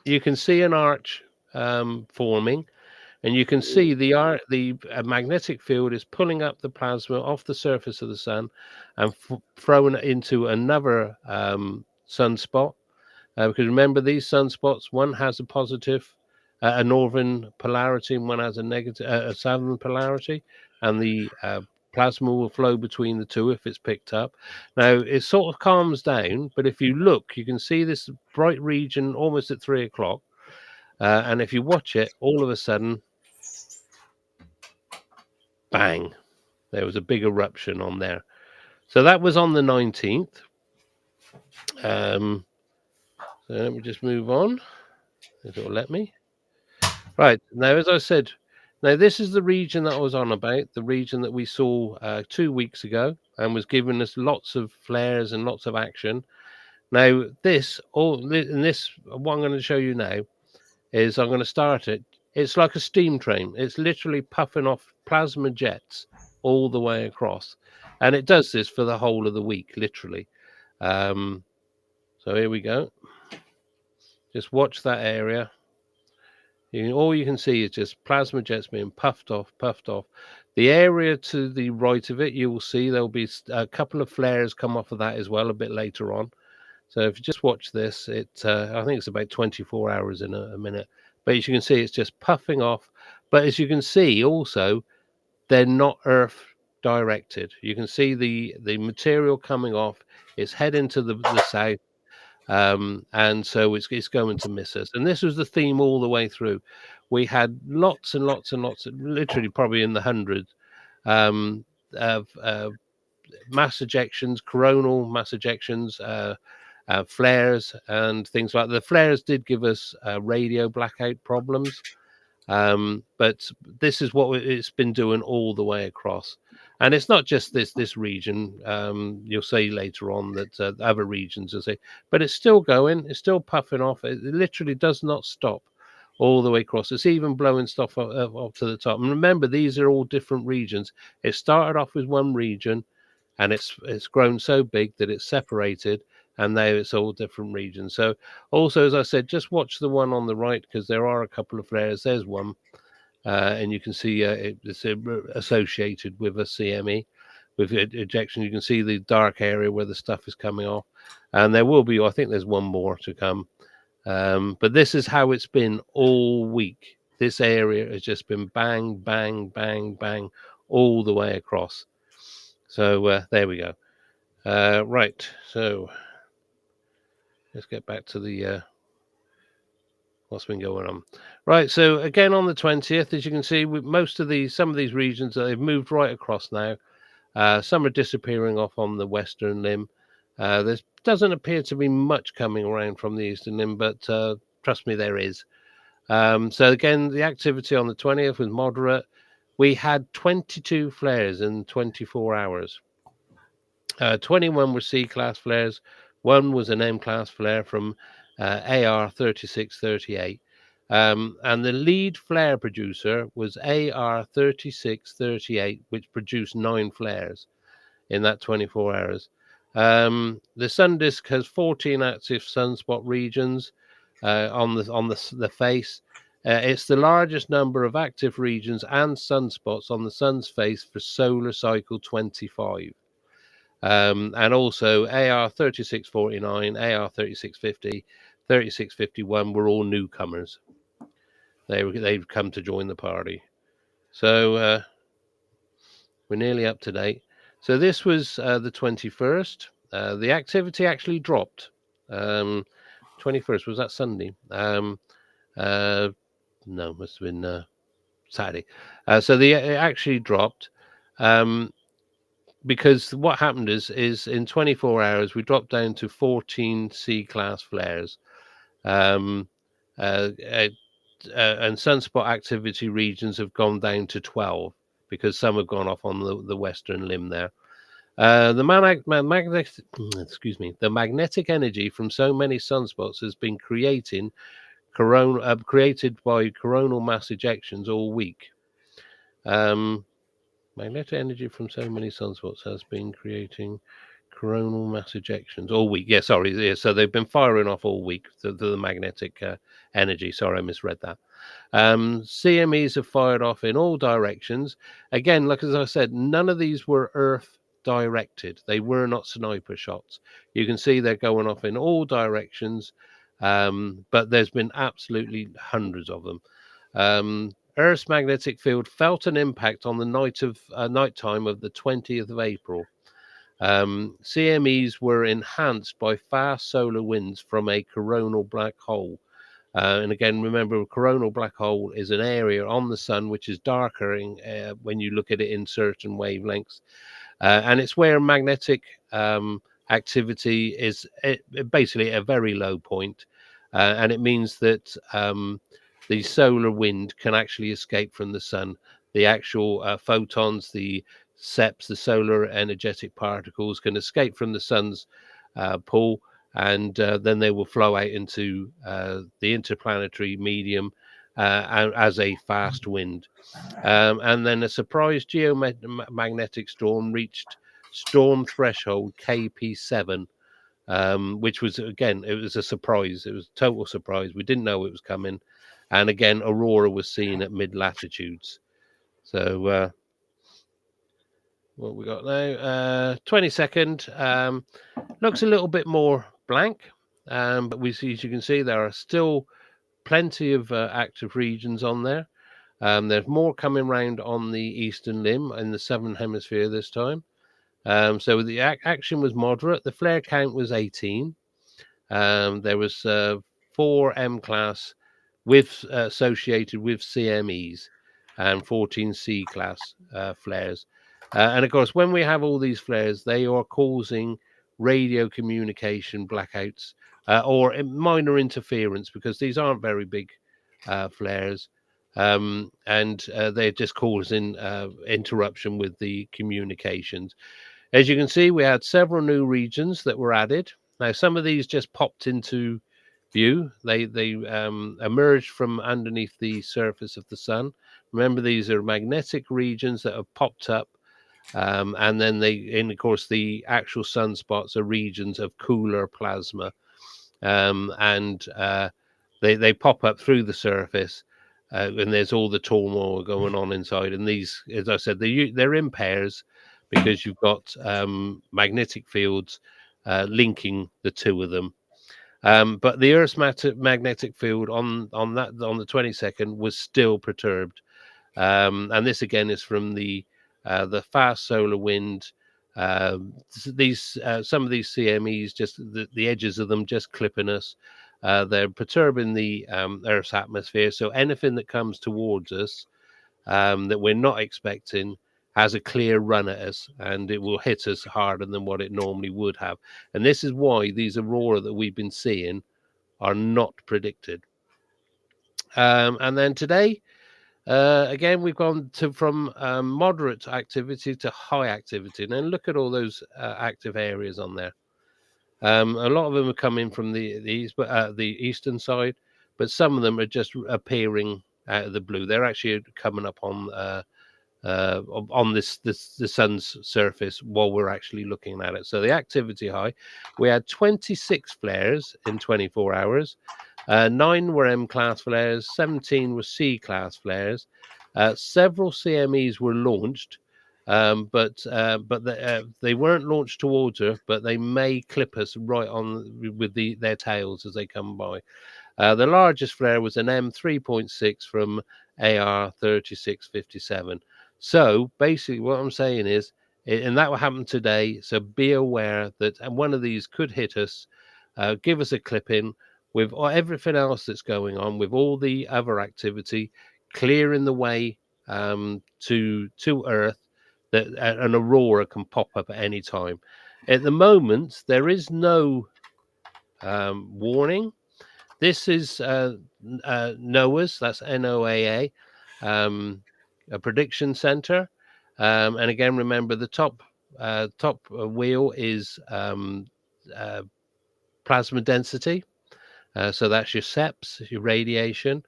you can see an arch forming, and you can see the magnetic field is pulling up the plasma off the surface of the sun and throwing it into another sunspot. Because remember, these sunspots, one has a positive, a northern polarity, and one has a negative, a southern polarity, and the plasma will flow between the two if it's picked up. Now it sort of calms down, but if you look, you can see this bright region almost at 3 o'clock, and if you watch it, all of a sudden, bang! There was a big eruption on there. So that was on the 19th. So let me just move on. If it will let me. Right, now, as I said, now this is the region that I was on about, the region that we saw 2 weeks ago and was giving us lots of flares and lots of action. Now, what I'm going to show you now is I'm going to start it. It's like a steam train. It's literally puffing off plasma jets all the way across. And it does this for the whole of the week, literally. So here we go. Just watch that area. All you can see is just plasma jets being puffed off. The area to the right of it, you will see there'll be a couple of flares come off of that as well a bit later on. So if you just watch this, I think it's about 24 hours in a minute. But as you can see, it's just puffing off. But as you can see also, they're not Earth directed. You can see the material coming off. It's heading to the south. And so it's going to miss us. And this was the theme all the way through. We had lots and lots and lots, literally probably in the hundreds, of mass ejections, coronal mass ejections, flares, and things like that. The flares did give us radio blackout problems. But this is what it's been doing all the way across. And it's not just this region. You'll see later on that other regions will say, but it's still going. It's still puffing off. It literally does not stop all the way across. It's even blowing stuff up to the top. And remember, these are all different regions. It started off with one region, and it's grown so big that it's separated, and now it's all different regions. So also, as I said, just watch the one on the right, because there are a couple of flares. There's one. And you can see it's associated with a CME, with ejection. You can see the dark area where the stuff is coming off. And there will be, I think there's one more to come. But this is how it's been all week. This area has just been bang, bang, bang, bang, all the way across. So there we go. Right, so let's get back to the... what's been going on. Right, so again on the 20th, as you can see, with some of these regions, they've moved right across now. Some are disappearing off on the western limb. There doesn't appear to be much coming around from the eastern limb, but trust me, there is. So again, the activity on the 20th was moderate. We had 22 flares in 24 hours. 21 were C-class flares. One was an M-class flare from AR 3638. And the lead flare producer was AR 3638, which produced 9 flares in that 24 hours. The sun disk has 14 active sunspot regions on the face. It's the largest number of active regions and sunspots on the sun's face for solar cycle 25. And also AR 3649, AR 3650, 3651 were all newcomers. They've come to join the party. So we're nearly up to date. So this was the 21st. The activity actually dropped. 21st, was that Sunday? No, must have been Saturday. So it actually dropped. Because what happened is in 24 hours we dropped down to 14 C-class flares, and sunspot activity regions have gone down to 12 because some have gone off on the western limb there. The magnetic energy from so many sunspots has been created by coronal mass ejections all week. Magnetic energy from so many sunspots has been creating coronal mass ejections all week. Yeah, sorry. Yeah, so they've been firing off all week, the magnetic energy. Sorry, I misread that. CMEs have fired off in all directions. Again, like as I said, none of these were Earth directed. They were not sniper shots. You can see they're going off in all directions, but there's been absolutely hundreds of them. Earth's magnetic field felt an impact on the nighttime of the 20th of April. CMEs were enhanced by fast solar winds from a coronal black hole. And again, remember, a coronal black hole is an area on the sun which is darker when you look at it in certain wavelengths. And it's where magnetic activity is basically at a very low point. And it means that the solar wind can actually escape from the sun. The actual photons, the SEPs, the solar energetic particles, can escape from the sun's pull, and then they will flow out into the interplanetary medium as a fast wind. And then a surprise geomagnetic storm reached storm threshold KP7, which was, again, it was a surprise. It was a total surprise. We didn't know it was coming. And again, aurora was seen at mid-latitudes. So what we got now? 22nd. Looks a little bit more blank. But we see, as you can see, there are still plenty of active regions on there. There's more coming round on the eastern limb in the southern hemisphere this time. So the action was moderate. The flare count was 18. There was 4 M-class associated with CMEs and 14 C-class flares. And of course, when we have all these flares, they are causing radio communication blackouts or minor interference, because these aren't very big flares. And they're just causing interruption with the communications. As you can see, we had several new regions that were added. Now, some of these just popped into view. They emerged from underneath the surface of the sun. Remember, these are magnetic regions that have popped up, and then of course, the actual sunspots are regions of cooler plasma, and they pop up through the surface. And there's all the turmoil going on inside. And these, as I said, they're in pairs because you've got magnetic fields linking the two of them. But the Earth's magnetic field on the 22nd was still perturbed, and this again is from the fast solar wind. Some of these CMEs, just the edges of them just clipping us. They're perturbing the Earth's atmosphere, so anything that comes towards us that we're not expecting has a clear run at us, and it will hit us harder than what it normally would have. And this is why these aurora that we've been seeing are not predicted. And then today, again, we've gone from moderate activity to high activity. And then look at all those active areas on there. A lot of them are coming from the eastern side, but some of them are just appearing out of the blue. They're actually coming up on the sun's surface while we're actually looking at it. So the activity high, we had 26 flares in 24 hours. 9 were M-class flares, 17 were C-class flares. Several CMEs were launched, but they weren't launched towards Earth, but they may clip us right on with their tails as they come by. The largest flare was an M3.6 from AR 3657. So basically what I'm saying is, and that will happen today, so be aware that one of these could hit us, give us a clipping with everything else that's going on, with all the other activity, clearing the way to Earth, that an aurora can pop up at any time. At the moment, there is no warning. This is NOAA's, that's NOAA, a prediction center. And again, remember the top wheel is plasma density. So that's your SEPs, your radiation.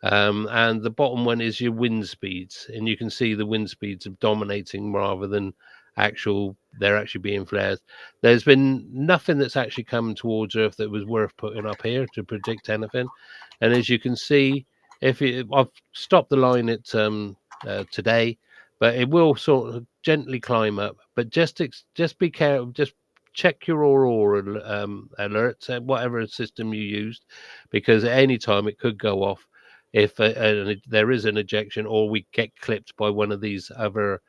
And the bottom one is your wind speeds. And you can see the wind speeds of dominating rather than they're actually being flares. There's been nothing that's actually come towards Earth that was worth putting up here to predict anything. And as you can see, I've stopped the line at today, but it will sort of gently climb up. But just be careful, just check your aurora alerts, whatever system you used, because at any time it could go off if there is an ejection, or we get clipped by one of these other.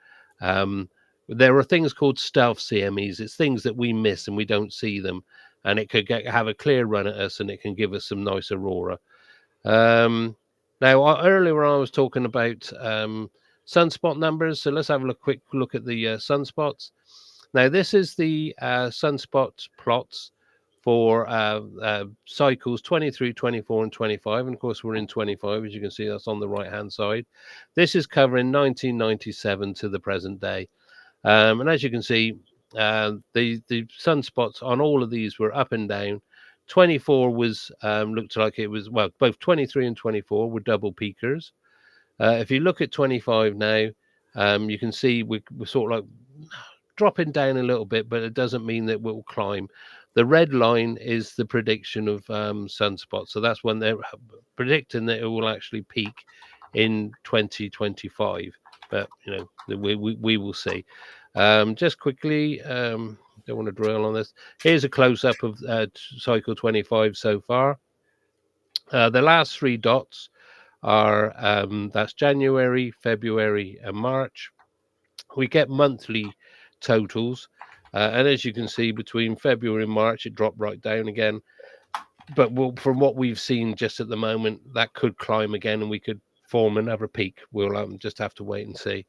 There are things called stealth CMEs. It's things that we miss and we don't see them, and it could have a clear run at us, and it can give us some nice aurora. Now, earlier I was talking about sunspot numbers, so let's have a quick look at the sunspots. Now, this is the sunspot plots for cycles 23, 24, and 25. And of course, we're in 25, as you can see, that's on the right-hand side. This is covering 1997 to the present day. And as you can see, the sunspots on all of these were up and down. 24 was looked like it was, well, both 23 and 24 were double peakers. If you look at 25 now, you can see we're sort of like dropping down a little bit, but it doesn't mean that we'll climb. The red line is the prediction of sunspots. So that's when they're predicting that it will actually peak in 2025. But, you know, we will see. Just quickly, don't want to dwell on this. Here's a close-up of cycle 25 so far. The last 3 dots are, that's January, February, and March. We get monthly totals. And as you can see, between February and March, it dropped right down again. But from what we've seen just at the moment, that could climb again and we could form another peak. We'll just have to wait and see.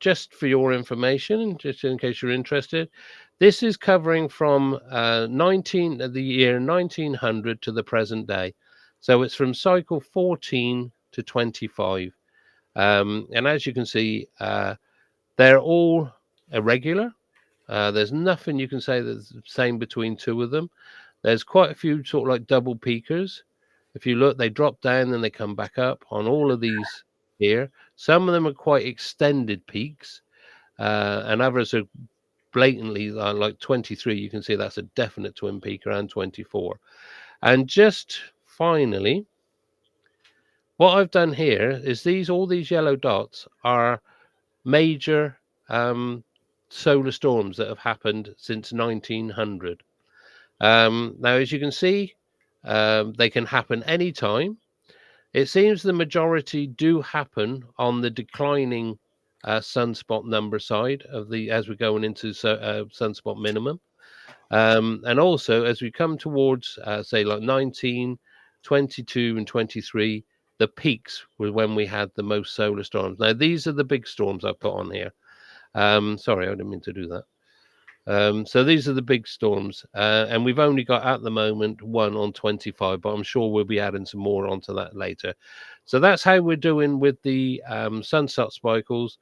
Just for your information, just in case you're interested, this is covering from the year 1900 to the present day. So it's from cycle 14 to 25. And as you can see, they're all irregular. There's nothing you can say that's the same between 2 of them. There's quite a few sort of like double peakers. If you look, they drop down and they come back up on all of these here. Some of them are quite extended peaks, and others are blatantly like 23. You can see that's a definite twin peaker, and 24. And just finally, what I've done here is all these yellow dots are major solar storms that have happened since 1900. Now, as you can see, they can happen anytime. It seems the majority do happen on the declining sunspot number side of as we're going into sunspot minimum. And also, as we come towards, say, like 19, 22, and 23, the peaks were when we had the most solar storms. Now, these are the big storms I put on here. Sorry, I didn't mean to do that. So these are the big storms, and we've only got at the moment 1 on 25, but I'm sure we'll be adding some more onto that later. So that's how we're doing with the sunspot cycles.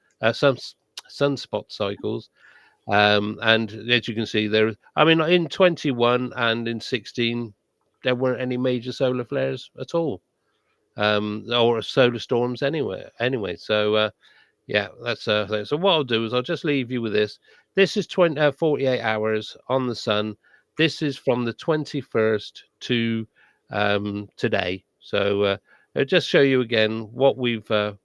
And as you can see, in 21 and in 16, there weren't any major solar flares at all, or solar storms anyway. So yeah, that's so what I'll do is I'll just leave you with this. This is 48 hours on the sun. this is from the 21st to today. So I'll just show you again what we've been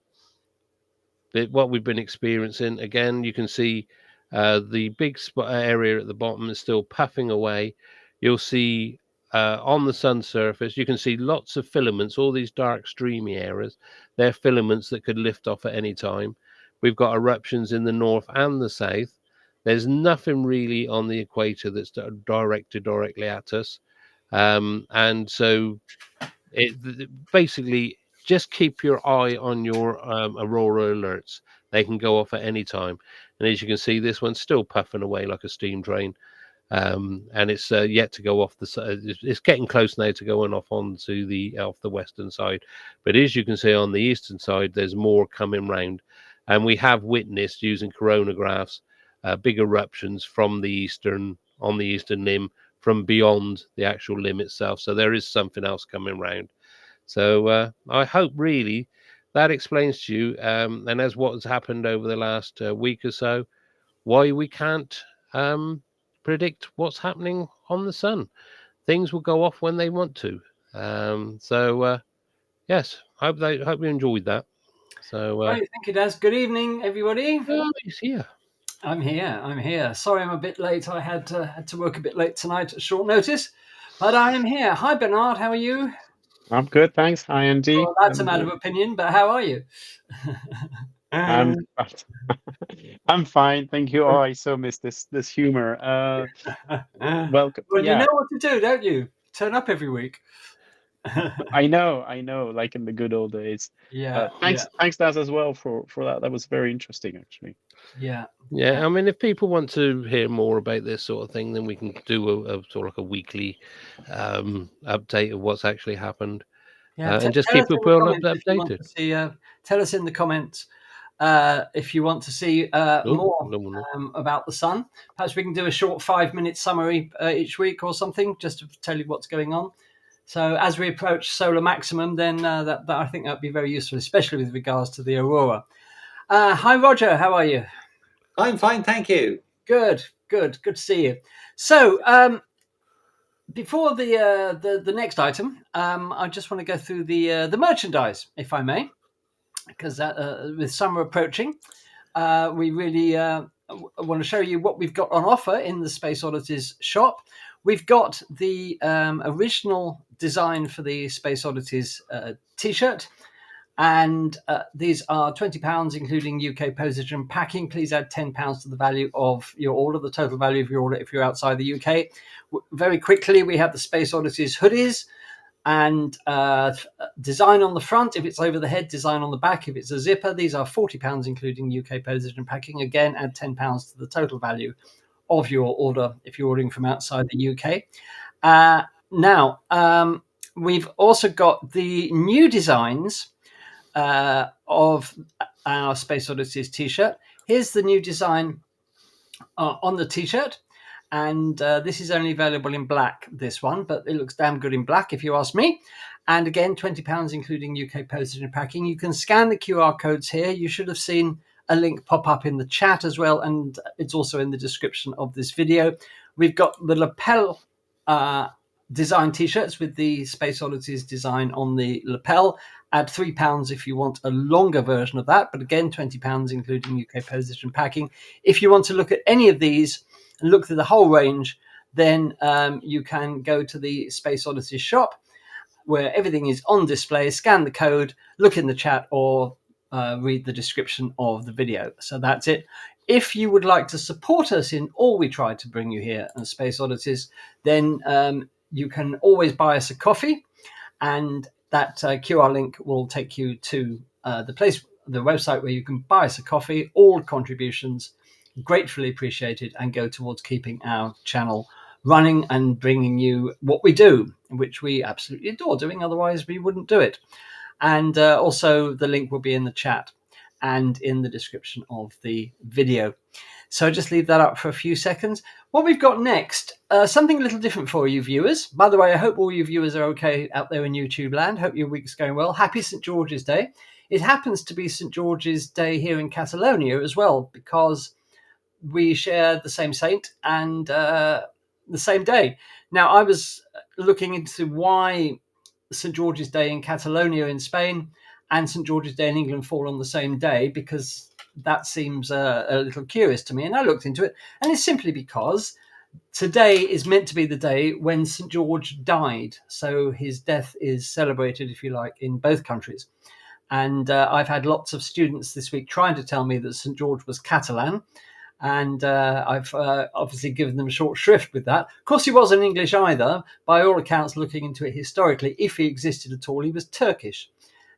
experiencing. Again, you can see the big spot area at the bottom is still puffing away. You'll see on the sun surface, you can see lots of filaments, all these dark streamy areas. They're filaments that could lift off at any time. We've got eruptions in the north and the south. There's nothing really on the equator that's directed directly at us. And so basically, just keep your eye on your aurora alerts. They can go off at any time. And as you can see, this one's still puffing away like a steam train. And it's yet to go off it's getting close now to going off onto off the western side. But as you can see on the eastern side, there's more coming round. And we have witnessed, using coronagraphs, big eruptions on the eastern limb, from beyond the actual limb itself. So there is something else coming round. So I hope really that explains to you, and as what has happened over the last week or so, why we can't predict what's happening on the sun. Things will go off when they want to. Yes, hope you enjoyed that. So right, thank you, Daz. Good evening, everybody. He's here. I'm here. Sorry, I'm a bit late. I had to work a bit late tonight at short notice, but I am here. Hi, Bernard. How are you? I'm good, thanks. Hi, Andy. Well, that's a matter of opinion, but how are you? I'm fine, thank you. Oh, I so miss this humor. Welcome. Well, yeah. You know what to do, don't you? Turn up every week. I know, like in the good old days. Yeah. Thanks, Daz, as well for that. That was very interesting, actually. Yeah. I mean, if people want to hear more about this sort of thing, then we can do a sort of like a weekly update of what's actually happened, and just keep people updated. Tell us in the comments if you want to see more about the sun. Perhaps we can do a short 5-minute summary each week or something, just to tell you what's going on. So as we approach solar maximum, then that I think that'd be very useful, especially with regards to the aurora. Hi, Roger. How are you? I'm fine, thank you. Good to see you. So before the next item, I just want to go through the merchandise, if I may, because with summer approaching, we really want to show you what we've got on offer in the Space Oddities shop. We've got the original design for the Space Oddities T-shirt, and these are £20, including UK postage and packing. Please add £10 to the value of your order, the total value of your order if you're outside the UK. Very quickly, we have the Space Oddities hoodies, and design on the front if it's over the head, design on the back if it's a zipper. These are £40, including UK postage and packing. Again, add £10 to the total value of your order if you're ordering from outside the UK. Now, we've also got the new designs of our Space Oddities T-shirt. Here's the new design on the T-shirt, and this is only available in black, this one, but it looks damn good in black if you ask me. And again, £20, including UK postage and packing. You can scan the QR codes here. You should have seen a link pop up in the chat as well, and it's also in the description of this video. We've got the lapel design T-shirts with the Space Oddities design on the lapel. Add £3 if you want a longer version of that, but again, £20, including UK postage and packing. If you want to look at any of these and look through the whole range, then you can go to the Space Oddities shop, where everything is on display. Scan the code, look in the chat, or read the description of the video. So that's it. If you would like to support us in all we try to bring you here at Space Oddities, then you can always buy us a coffee, and that QR link will take you to the website where you can buy us a coffee. All contributions gratefully appreciated and go towards keeping our channel running and bringing you what we do, which we absolutely adore doing. Otherwise, we wouldn't do it. And also the link will be in the chat and in the description of the video. So just leave that up for a few seconds. What we've got next, something a little different for you viewers. By the way, I hope all you viewers are okay out there in YouTube land. Hope your week's going well. Happy St. George's Day. It happens to be St. George's Day here in Catalonia as well, because we share the same saint, and the same day. Now, I was looking into why St. George's Day in Catalonia in Spain and St. George's Day in England fall on the same day, because that seems a little curious to me. And I looked into it, and it's simply because today is meant to be the day when St. George died. So his death is celebrated, if you like, in both countries. And I've had lots of students this week trying to tell me that St. George was Catalan. And I've obviously given them short shrift with that. Of course, he wasn't English either. By all accounts, looking into it historically, if he existed at all, he was Turkish.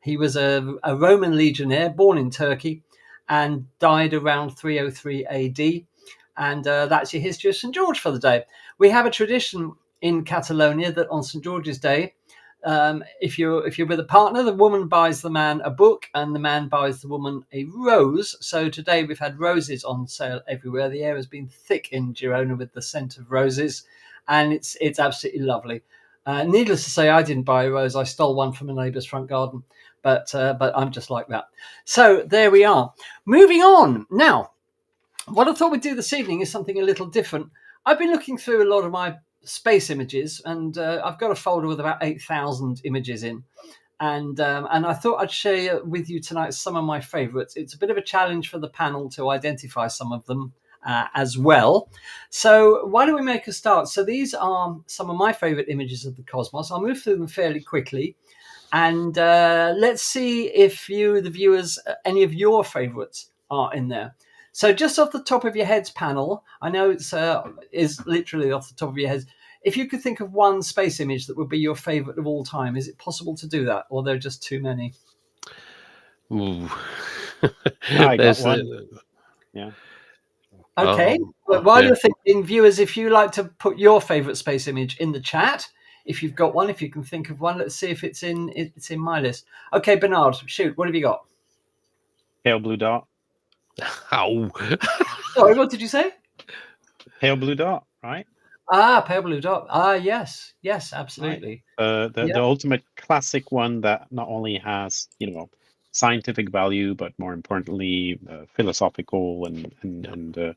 He was a Roman legionnaire born in Turkey and died around 303 AD. And that's your history of St. George for the day. We have a tradition in Catalonia that on St. George's Day, if you're with a partner, the woman buys the man a book and the man buys the woman a rose. So today we've had roses on sale everywhere. The air has been thick in Girona with the scent of roses, and it's absolutely lovely. Needless to say, I didn't buy a rose. I stole one from a neighbour's front garden, but I'm just like that. So there we are. Moving on now. What I thought we'd do this evening is something a little different. I've been looking through a lot of my space images, and I've got a folder with about 8,000 images in, and I thought I'd share with you tonight some of my favourites. It's a bit of a challenge for the panel to identify some of them as well. So why don't we make a start? So these are some of my favourite images of the cosmos. I'll move through them fairly quickly, and let's see if you, the viewers, any of your favourites are in there. So just off the top of your heads, panel, I know it's is literally off the top of your heads. If you could think of one space image that would be your favourite of all time, is it possible to do that, or are there just too many? Ooh. I got one. Yeah. Okay. Well, while you're thinking, viewers, if you like to put your favourite space image in the chat, if you've got one, if you can think of one, let's see if it's in my list. Okay, Bernard, shoot. What have you got? Pale blue dot. Ow. Sorry, what did you say? Pale blue dot, right? Pale blue dot. Yes, absolutely. Right. The ultimate classic one that not only has, scientific value, but more importantly, philosophical and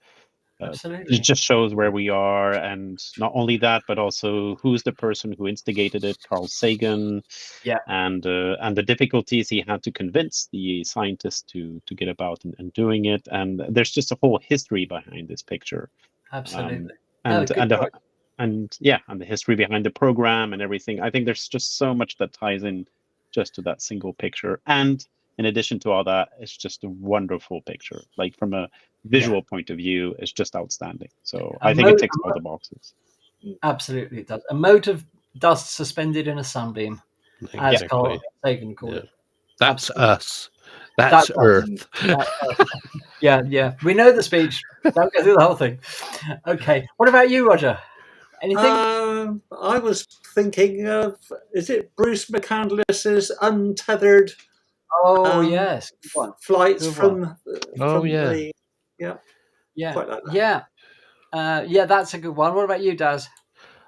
absolutely. it just shows where we are, and not only that, but also who's the person who instigated it, Carl Sagan. Yeah. And the difficulties he had to convince the scientists to get about and doing it. And there's just a whole history behind this picture. Absolutely. And the history behind the program and everything. I think there's just so much that ties in just to that single picture. And in addition to all that, it's just a wonderful picture. Like from a visual point of view, it's just outstanding. So I think it ticks all the boxes. Absolutely, it does. A mote of dust suspended in a sunbeam, as Carl Sagan called it. That's us. That's Earth. Yeah. We know the speech. Don't go through the whole thing. Okay. What about you, Roger? Anything? I was thinking of, is it Bruce McCandless's Untethered? Oh, yes. Flights from the, yeah. Quite like that. Yeah, that's a good one. What about you, Daz?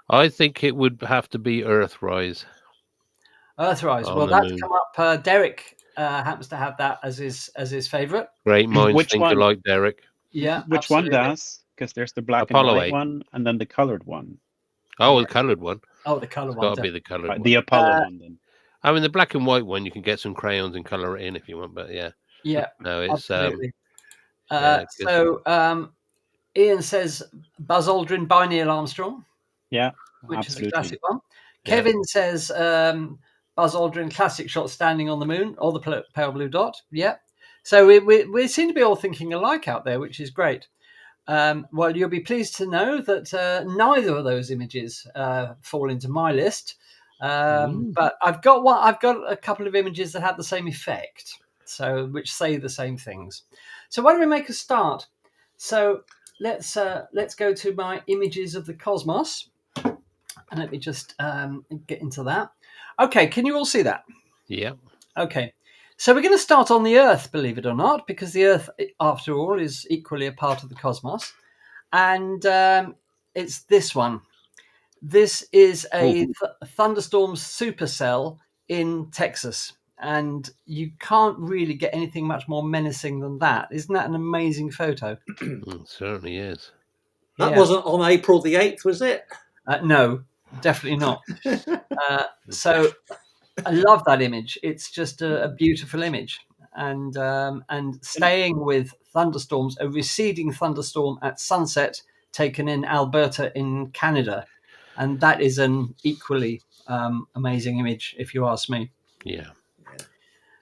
I think it would have to be Earthrise. Earthrise. Well, that's come up. Derek happens to have that as his favourite. Great minds think alike, Derek. Yeah. Which one does? Because there's the black Apollo and white 8. one, and then the coloured one. Oh, the coloured one. Oh, the coloured one. Got to be the coloured one. The Apollo one, then. I mean, the black and white one, you can get some crayons and colour it in if you want, but yeah. No, it's absolutely. So Ian says Buzz Aldrin by Neil Armstrong. Yeah, which absolutely. is a classic one. Kevin says Buzz Aldrin classic shot standing on the moon, or the pale blue dot. Yeah. So we seem to be all thinking alike out there, which is great. Well, you'll be pleased to know that neither of those images fall into my list. But I've got a couple of images that have the same effect, so which say the same things. So why don't we make a start? So let's go to my images of the cosmos, and let me just get into that. Okay, can you all see that? Yeah. Okay, so we're going to start on the Earth, believe it or not, because the Earth, after all, is equally a part of the cosmos, and it's this one. This is a thunderstorm supercell in Texas, and you can't really get anything much more menacing than that. Isn't that an amazing photo? It certainly is. That wasn't on April the 8th, was it? No, definitely not. So I love that image. It's just a beautiful image. And staying with thunderstorms, a receding thunderstorm at sunset taken in Alberta in Canada. And that is an equally amazing image, if you ask me. Yeah.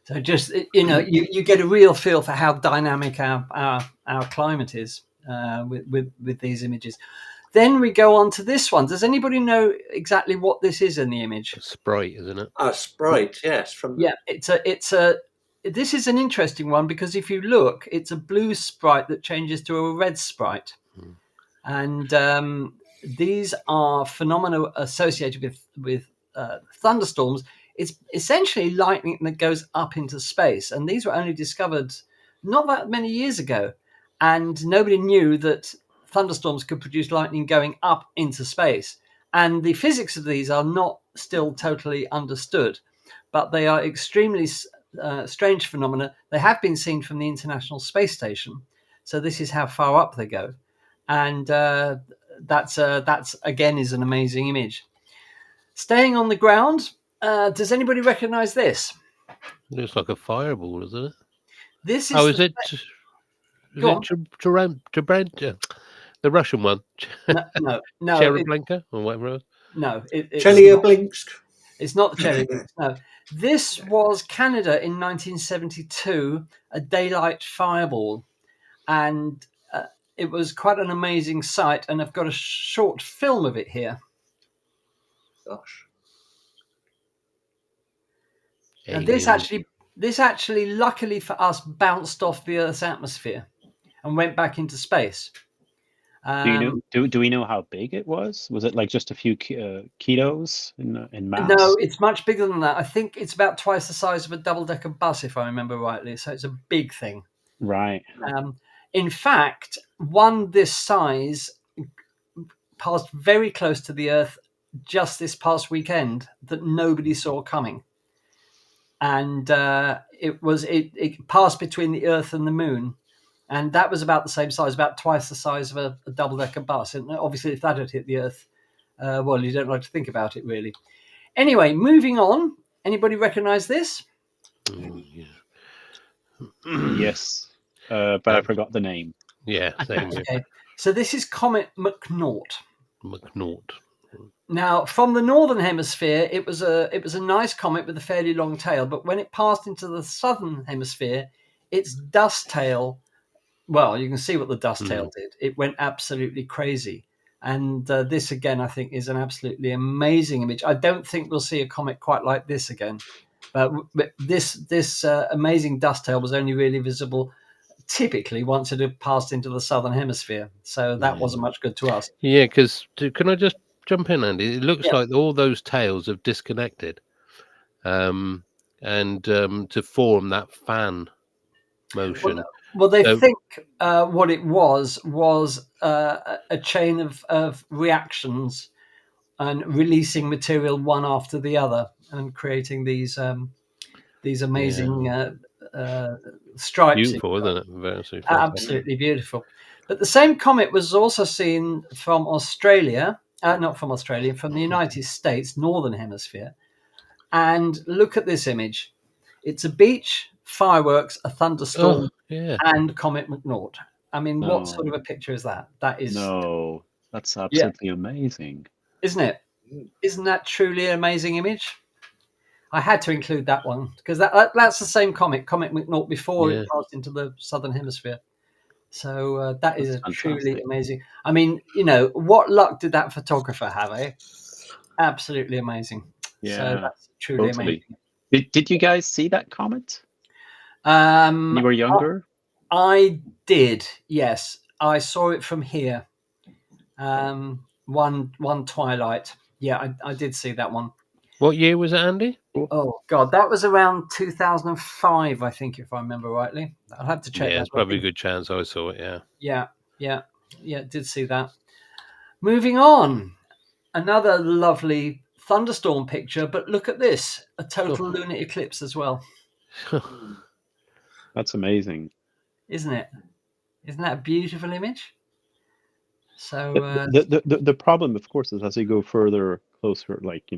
So just, you get a real feel for how dynamic our climate is with these images. Then we go on to this one. Does anybody know exactly what this is in the image? A sprite, isn't it? A sprite, yes. This is an interesting one because if you look, it's a blue sprite that changes to a red sprite. And these are phenomena associated with thunderstorms. It's essentially lightning that goes up into space. And these were only discovered not that many years ago. And nobody knew that thunderstorms could produce lightning going up into space. And the physics of these are not still totally understood, but they are extremely strange phenomena. They have been seen from the International Space Station. So this is how far up they go. And that's again is an amazing image. Staying on the ground, does anybody recognize this? Looks like a fireball, isn't it? This is is it? The Russian one? No. Cherublenka or whatever it was? No, it's Chelyabinsk. It's not the Chelyabinsk. No, this was Canada in 1972, a daylight fireball, and it was quite an amazing sight. And I've got a short film of it here. Gosh. And this actually, luckily for us, bounced off the Earth's atmosphere and went back into space. Do we know how big it was? Was it like just a few kilos in mass? No, it's much bigger than that. I think it's about twice the size of a double-decker bus, if I remember rightly. So it's a big thing. Right. In fact, one this size passed very close to the Earth just this past weekend that nobody saw coming. And it passed between the Earth and the Moon. And that was about the same size, about twice the size of a double-decker bus. And obviously, if that had hit the Earth, well, you don't like to think about it, really. Anyway, moving on. Anybody recognize this? Yes, but I forgot the name. Yeah, same. Okay. So this is Comet McNaught. McNaught. Now, from the northern hemisphere, it was a nice comet with a fairly long tail. But when it passed into the southern hemisphere, its dust tail. Well, you can see what the dust tail did. It went absolutely crazy. And this, again, I think is an absolutely amazing image. I don't think we'll see a comet quite like this again. But this amazing dust tail was only really visible typically once it had passed into the southern hemisphere. So that wasn't much good to us. Yeah, because can I just jump in, Andy? It looks like all those tails have disconnected and to form that fan motion. Well, they think what it was a chain of reactions and releasing material one after the other and creating these amazing stripes. Beautiful, isn't it? Very absolutely beautiful. But the same comet was also seen from Australia, not from Australia, from the United States, Northern Hemisphere. And look at this image. It's a beach, fireworks, a thunderstorm, and Comet McNaught. I mean, what sort of a picture is that? That's absolutely amazing. Isn't it? Isn't that truly an amazing image? I had to include that one because that's the same Comet McNaught, before it passed into the southern hemisphere. So that is truly amazing. I mean, what luck did that photographer have, eh? Absolutely amazing. Yeah, so that's truly amazing. Did you guys see that comet? You were younger? I did, yes. I saw it from here. One twilight. Yeah, I did see that one. What year was it, Andy? Oh, God, that was around 2005, I think, if I remember rightly. I'll have to check. Yeah, it's probably a good chance I saw it, Yeah, did see that. Moving on. Another lovely thunderstorm picture, but look at this. A total lunar eclipse as well. That's amazing. Isn't it? Isn't that a beautiful image? So The problem, of course, is as you go further closer, like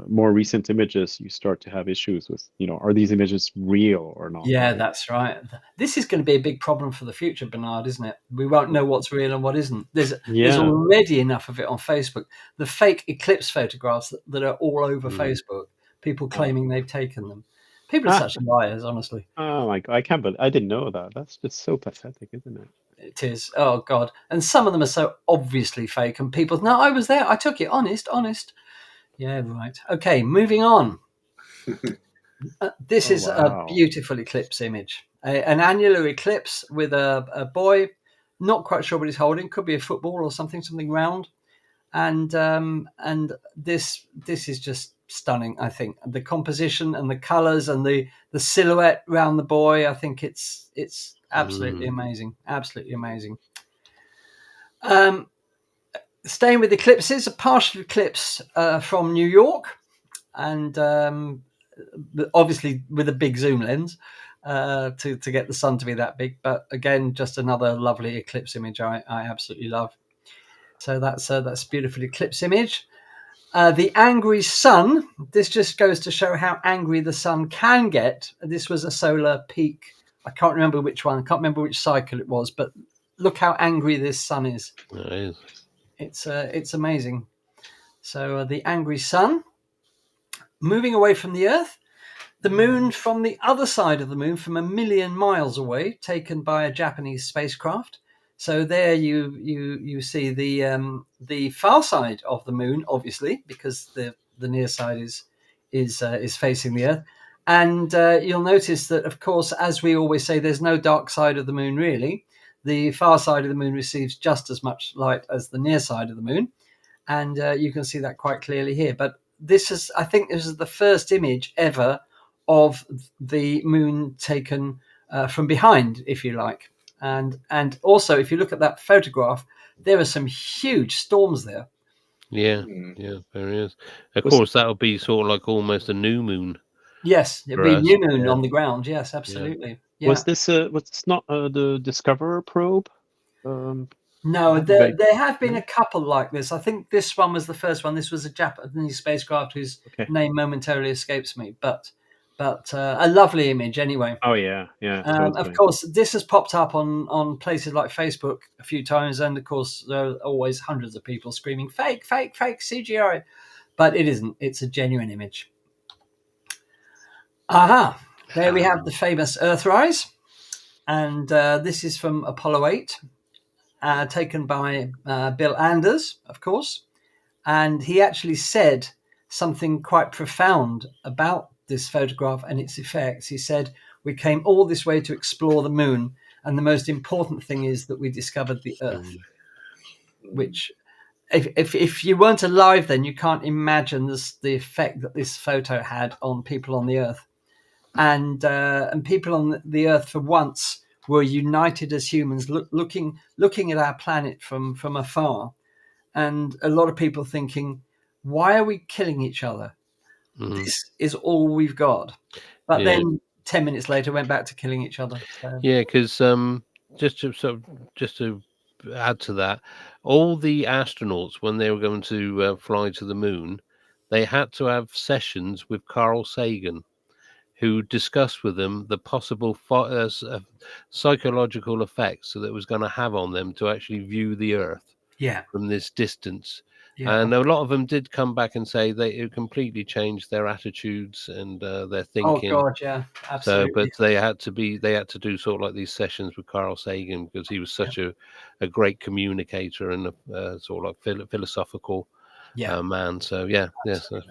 more recent images, you start to have issues with are these images real or not? yeah, Right? that's right. This is going to be a big problem for the future, Bernard, isn't it? We won't know what's real and what isn't. There's already enough of it on Facebook. The fake eclipse photographs that are all over Facebook. People claiming they've taken them. People are such liars, honestly. Oh my God, I can't believe I didn't know that. That's just so pathetic, isn't it? It is. Oh God! And some of them are so obviously fake, and people, no, I was there. I took it. Honest. Yeah, right. Okay, moving on. This is a beautiful eclipse image. An annular eclipse with a boy, not quite sure what he's holding. Could be a football or something round. And this is just stunning. I think the composition and the colours and the silhouette around the boy. I think it's absolutely amazing. Absolutely amazing. Staying with eclipses, a partial eclipse from New York, and obviously with a big zoom lens to get the sun to be that big. But again, just another lovely eclipse image I absolutely love. So that's a beautiful eclipse image. The angry sun. This just goes to show how angry the sun can get. This was a solar peak. I can't remember which one. I can't remember which cycle it was. But look how angry this sun is. It is. It's amazing. So the angry sun. Moving away from the Earth. The moon from the other side of the moon, from 1 million miles away, taken by a Japanese spacecraft. So there you see the far side of the moon, obviously, because the near side is facing the Earth. And you'll notice that, of course, as we always say, there's no dark side of the moon, really. The far side of the moon receives just as much light as the near side of the moon. And you can see that quite clearly here. But I think this is the first image ever of the moon taken from behind, if you like. And also, if you look at that photograph, there are some huge storms there. Yeah, there is. Of course, that would be sort of like almost a new moon. Yes, it'd be a new moon on the ground. Yes, absolutely. Yeah. Was this not the Discoverer probe? No, there have been a couple like this. I think this one was the first one. This was a Japanese spacecraft whose name momentarily escapes me, but a lovely image anyway. Oh yeah. Totally. Of course, this has popped up on places like Facebook a few times, and of course there are always hundreds of people screaming fake CGI, but it isn't. It's a genuine image. Aha! There we have the famous Earthrise, and this is from Apollo 8, taken by Bill Anders, of course, and he actually said something quite profound about this photograph and its effects. He said, "We came all this way to explore the moon, and the most important thing is that we discovered the Earth." Which, if you weren't alive then, you can't imagine the effect that this photo had on people on the Earth. And people on the Earth, for once, were united as humans, looking at our planet from afar. And a lot of people thinking, why are we killing each other? This is all we've got. But then 10 minutes later went back to killing each other. So. Yeah, because just to add to that, all the astronauts, when they were going to fly to the moon, they had to have sessions with Carl Sagan, who discussed with them the possible psychological effects that it was going to have on them to actually view the Earth from this distance. Yeah. And a lot of them did come back and say it completely changed their attitudes and their thinking. Oh God, yeah, absolutely. So, but they had to do sort of like these sessions with Carl Sagan because he was such a great communicator and a sort of like philosophical man. So yes,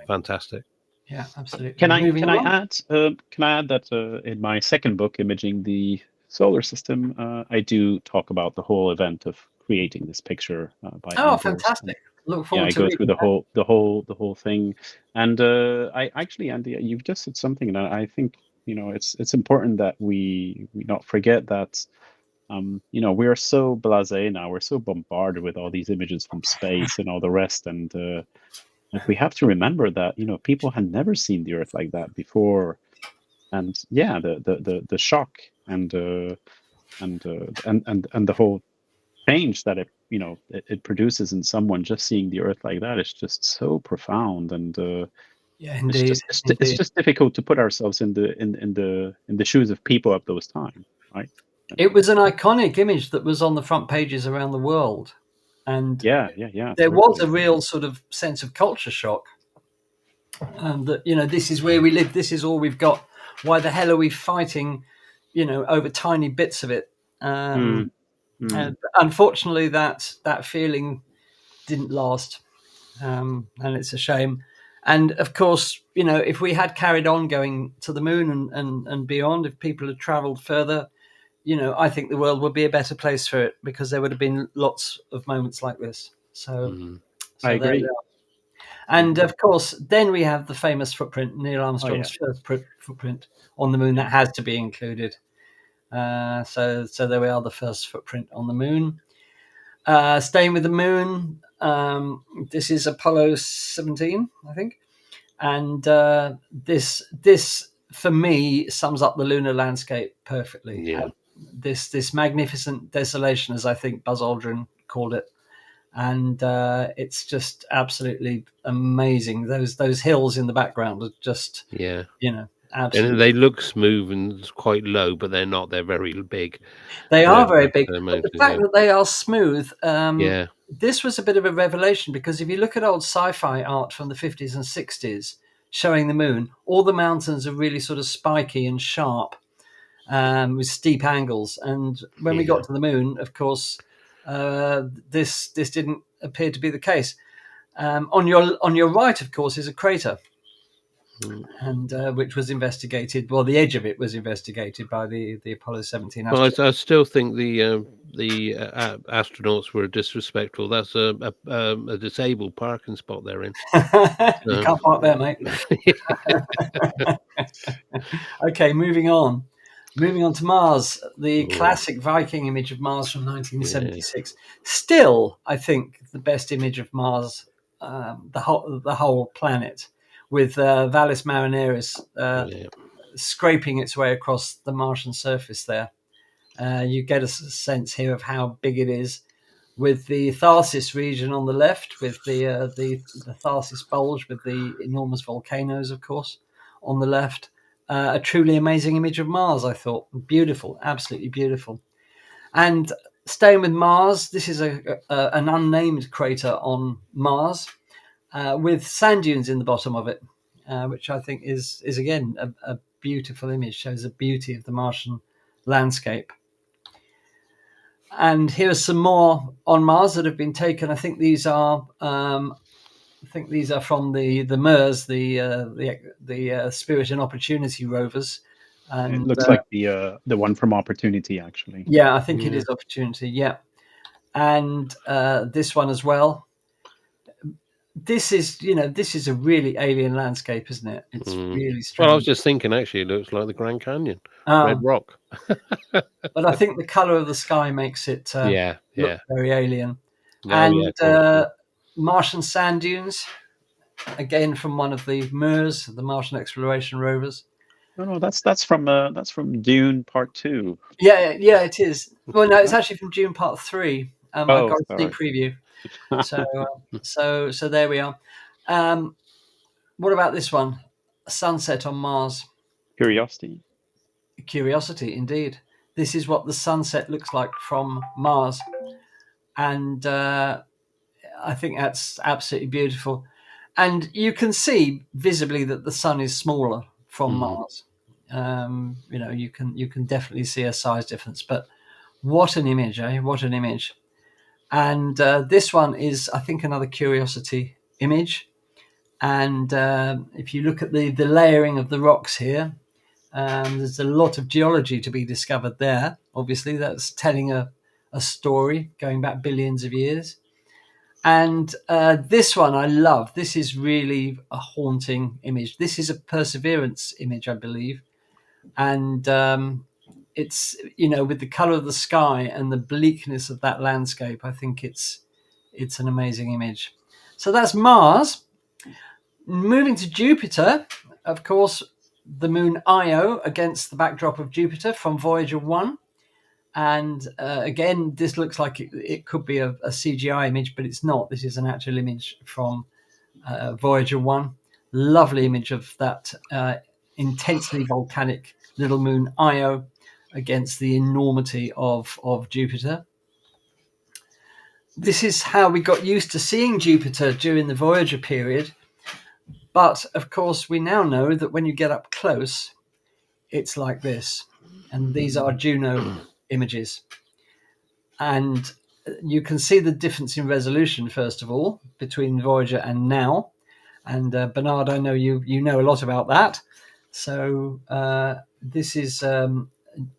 fantastic. Yeah, absolutely. Can I add that in my second book, Imaging the Solar System, I do talk about the whole event of creating this picture by Anders. Fantastic. Look forward to I go through the whole thing, and I actually, Andy, you've just said something, and I think it's important that we not forget that we are so blasé now. We're so bombarded with all these images from space and all the rest, and we have to remember that people had never seen the Earth like that before, and the shock and the whole change that it produces in someone just seeing the Earth like that is just so profound, and Yeah, indeed. it's just difficult to put ourselves in the shoes of people of those times, right? It was an iconic image that was on the front pages around the world, and yeah, there was totally. a real sort of sense of culture shock, and that this is where we live, this is all we've got. Why the hell are we fighting, over tiny bits of it? And unfortunately, that feeling didn't last, and it's a shame. And of course, if we had carried on going to the moon and beyond, if people had travelled further, I think the world would be a better place for it, because there would have been lots of moments like this. So I there agree. we are. And of course, then we have the famous footprint, Neil Armstrong's first footprint on the moon. That has to be included. So there we are, the first footprint on the moon. Staying with the moon, this is Apollo 17, I think. And this for me sums up the lunar landscape perfectly. Yeah. This magnificent desolation, as I think Buzz Aldrin called it. And it's just absolutely amazing. Those hills in the background are just, absolutely. And they look smooth and quite low, but they're not. They're very big. They are very big. But mountains, the fact that they are smooth, yeah. This was a bit of a revelation, because if you look at old sci-fi art from the 50s and 60s showing the moon, all the mountains are really sort of spiky and sharp, with steep angles. And when we got to the moon, of course, this didn't appear to be the case. On your right, of course, is a crater, and which was investigated. Well, the edge of it was investigated by the Apollo 17 astronauts. Well, I still think the astronauts were disrespectful. That's a disabled parking spot they're in. You can't park there, mate. Okay, moving on. Moving on to Mars, the classic Viking image of Mars from 1976. Still, I think, the best image of Mars, the whole planet, with Valles Marineris scraping its way across the Martian surface there. You get a sense here of how big it is, with the Tharsis region on the left, with the Tharsis bulge, with the enormous volcanoes, of course, on the left. A truly amazing image of Mars, I thought. Beautiful, absolutely beautiful. And staying with Mars, this is an unnamed crater on Mars, with sand dunes in the bottom of it, which I think is again a beautiful image, shows the beauty of the Martian landscape. And here's some more on Mars that have been taken. I think these are from the MERS, the Spirit and Opportunity rovers. And it looks like the one from Opportunity, actually. Yeah, I think it is Opportunity. Yeah, and this one as well. This is a really alien landscape, isn't it? It's really strange. Well, I was just thinking, actually, it looks like the Grand Canyon, Red Rock. But I think the color of the sky makes it look very alien. Martian sand dunes, again from one of the MERS, the Martian exploration rovers. No, that's from Dune Part 2. Yeah, it is. Well, no, it's actually from Dune Part 3. I got a sneak preview. So there we are. What about this one? A sunset on Mars. Curiosity, indeed. This is what the sunset looks like from Mars, and I think that's absolutely beautiful. And you can see visibly that the sun is smaller from Mars. You can definitely see a size difference. But what an image, eh? What an image! And this one is, I think, another Curiosity image. And if you look at the layering of the rocks here, there's a lot of geology to be discovered there. Obviously, that's telling a story going back billions of years. And this one I love. This is really a haunting image. This is a Perseverance image, I believe. And it's, with the color of the sky and the bleakness of that landscape, I think it's an amazing image. So that's Mars. Moving to Jupiter, of course, the moon Io against the backdrop of Jupiter from Voyager 1. And again, this looks like it could be a CGI image, but it's not. This is an actual image from Voyager 1. Lovely image of that intensely volcanic little moon Io against the enormity of Jupiter. This is how we got used to seeing Jupiter during the Voyager period. But, of course, we now know that when you get up close, it's like this. And these are Juno images. And you can see the difference in resolution, first of all, between Voyager and now. And Bernard, I know you know a lot about that. So this is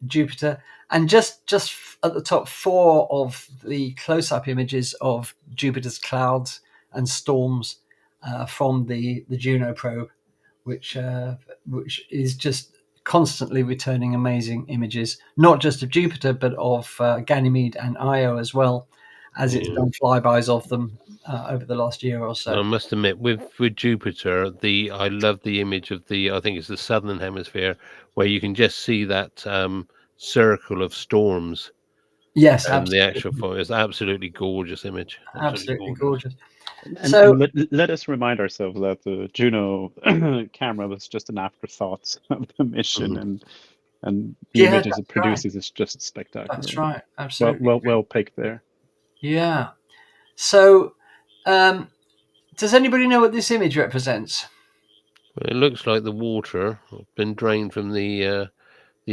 Jupiter. And just at the top, 4 of the close-up images of Jupiter's clouds and storms from the Juno probe, which is just constantly returning amazing images, not just of Jupiter, but of Ganymede and Io as well, as it's done flybys of them over the last year or so. I must admit, with Jupiter, I love the image of I think it's the southern hemisphere, where you can just see that circle of storms. Yes, and absolutely. the actual photo is absolutely gorgeous image. Absolutely gorgeous. And So let us remind ourselves that the Juno camera was just an afterthought of the mission, and the images it produces is just spectacular. That's right, absolutely. Well picked there. Yeah. So, does anybody know what this image represents? Well, it looks like the water been drained from the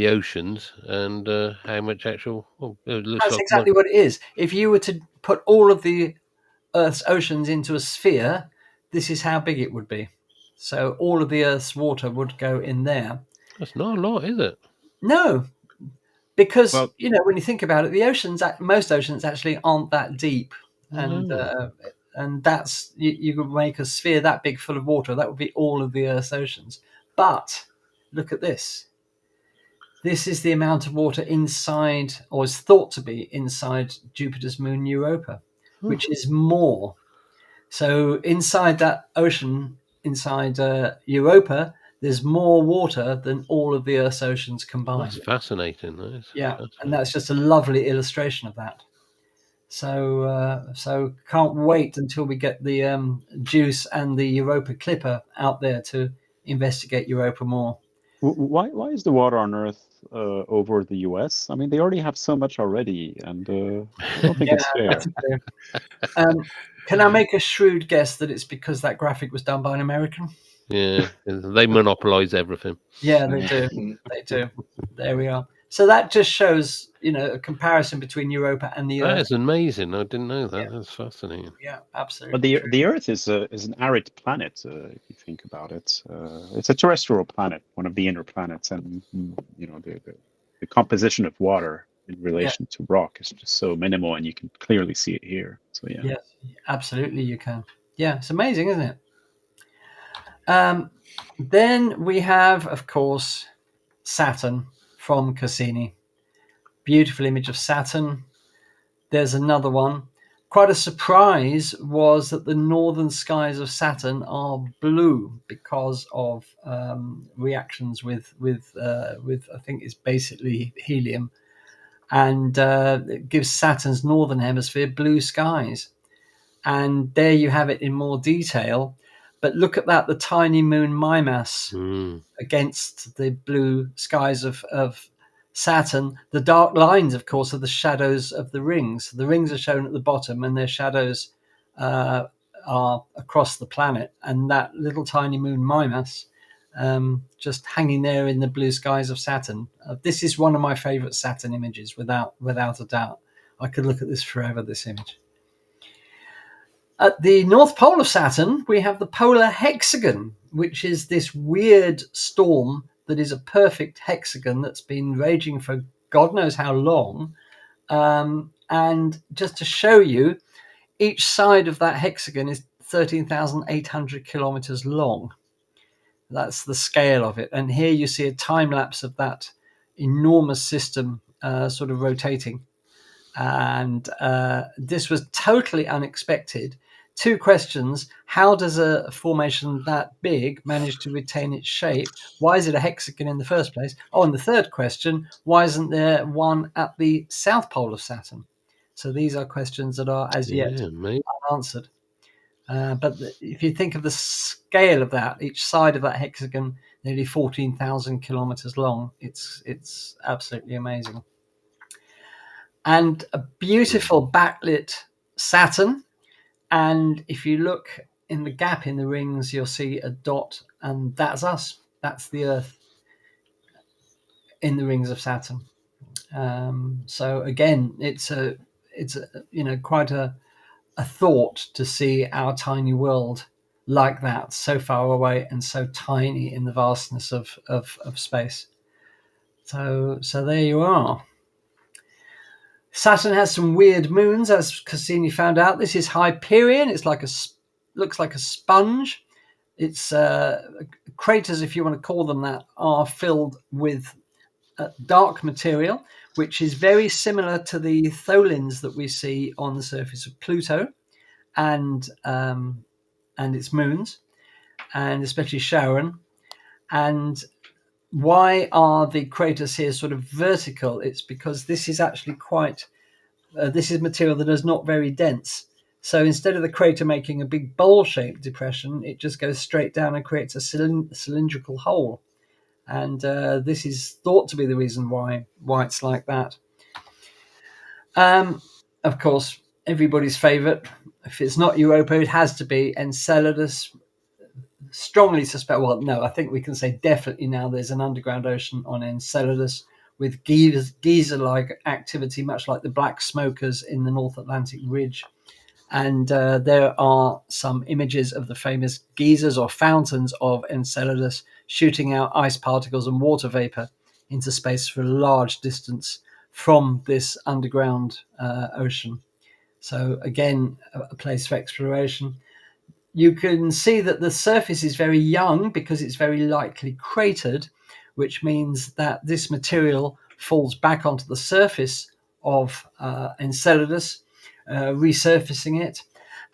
oceans, and how much actual. It looks That's like exactly what it is. If you were to put all of the Earth's oceans into a sphere, this is how big it would be. So all of the Earth's water would go in there. That's not a lot, is it? No, because when you think about it, the oceans, most oceans actually aren't that deep, and that's you could make a sphere that big full of water. That would be all of the Earth's oceans. But look at this. This is the amount of water inside, or is thought to be inside, Jupiter's moon Europa, which is more. So inside that ocean, inside Europa, there's more water than all of the Earth's oceans combined. That's fascinating. And that's just a lovely illustration of that. So can't wait until we get the JUICE and the Europa Clipper out there to investigate Europa more. Why is the water on Earth over the US? I mean, they already have so much already, and I don't think it's fair. Can I make a shrewd guess that it's because that graphic was done by an American? Yeah, they monopolize everything. Yeah, they do. They do. There we are. So that just shows, a comparison between Europa and the Earth. That is amazing. I didn't know that. That's fascinating. Yeah, absolutely. But the Earth is an arid planet, if you think about it. It's a terrestrial planet, one of the inner planets, and the composition of water in relation to rock is just so minimal, and you can clearly see it here. So yeah. Yes, absolutely, you can. Yeah, it's amazing, isn't it? Then we have, of course, Saturn from Cassini. Beautiful image of Saturn. There's another one. Quite a surprise was that the northern skies of Saturn are blue because of reactions with I think it's basically helium, and it gives Saturn's northern hemisphere blue skies. And there you have it in more detail. But look at that, the tiny moon Mimas against the blue skies of Saturn. The dark lines, of course, are the shadows of the rings. The rings are shown at the bottom, and their shadows are across the planet. And that little tiny moon Mimas just hanging there in the blue skies of Saturn. This is one of my favorite Saturn images, without a doubt. I could look at this forever, this image. At the North Pole of Saturn, we have the polar hexagon, which is this weird storm that is a perfect hexagon that's been raging for God knows how long. And just to show you, each side of that hexagon is 13,800 kilometers long. That's the scale of it. And here you see a time lapse of that enormous system sort of rotating. And this was totally unexpected 2 questions. How does a formation that big manage to retain its shape? Why is it a hexagon in the first place? Oh, and the third question, why isn't there one at the south pole of Saturn? So these are questions that are as yet unanswered. But if you think of the scale of that, each side of that hexagon, nearly 14,000 kilometers long, it's absolutely amazing. And a beautiful backlit Saturn. And if you look in the gap in the rings, you'll see a dot, and that's us. That's the Earth in the rings of Saturn. So again, it's quite a thought to see our tiny world like that, so far away and so tiny in the vastness of space. So there you are. Saturn has some weird moons, as Cassini found out. This is Hyperion. It's looks like a sponge. Its craters, if you want to call them that, are filled with dark material, which is very similar to the tholins that we see on the surface of Pluto and its moons, and especially Charon. And why are the craters here sort of vertical? It's because this is actually this is material that is not very dense. So instead of the crater making a big bowl-shaped depression, it just goes straight down and creates a cylindrical hole. And this is thought to be the reason why it's like that. Of course, everybody's favourite, if it's not Europa, it has to be Enceladus. Strongly suspect, well, no, I think we can say definitely now there's an underground ocean on Enceladus with geyser-like activity, much like the black smokers in the North Atlantic Ridge. And there are some images of the famous geysers or fountains of Enceladus shooting out ice particles and water vapor into space for a large distance from this underground ocean. So again, a place for exploration. You can see that the surface is very young because it's very likely cratered, which means that this material falls back onto the surface of Enceladus, resurfacing it.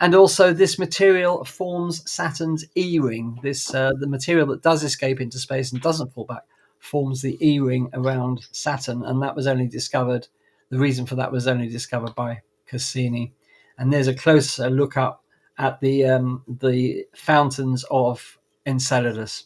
And also this material forms Saturn's E-ring. The material that does escape into space and doesn't fall back forms the E-ring around Saturn. And that was only discovered, the reason for that was only discovered by Cassini. And there's a closer look up at the fountains of Enceladus.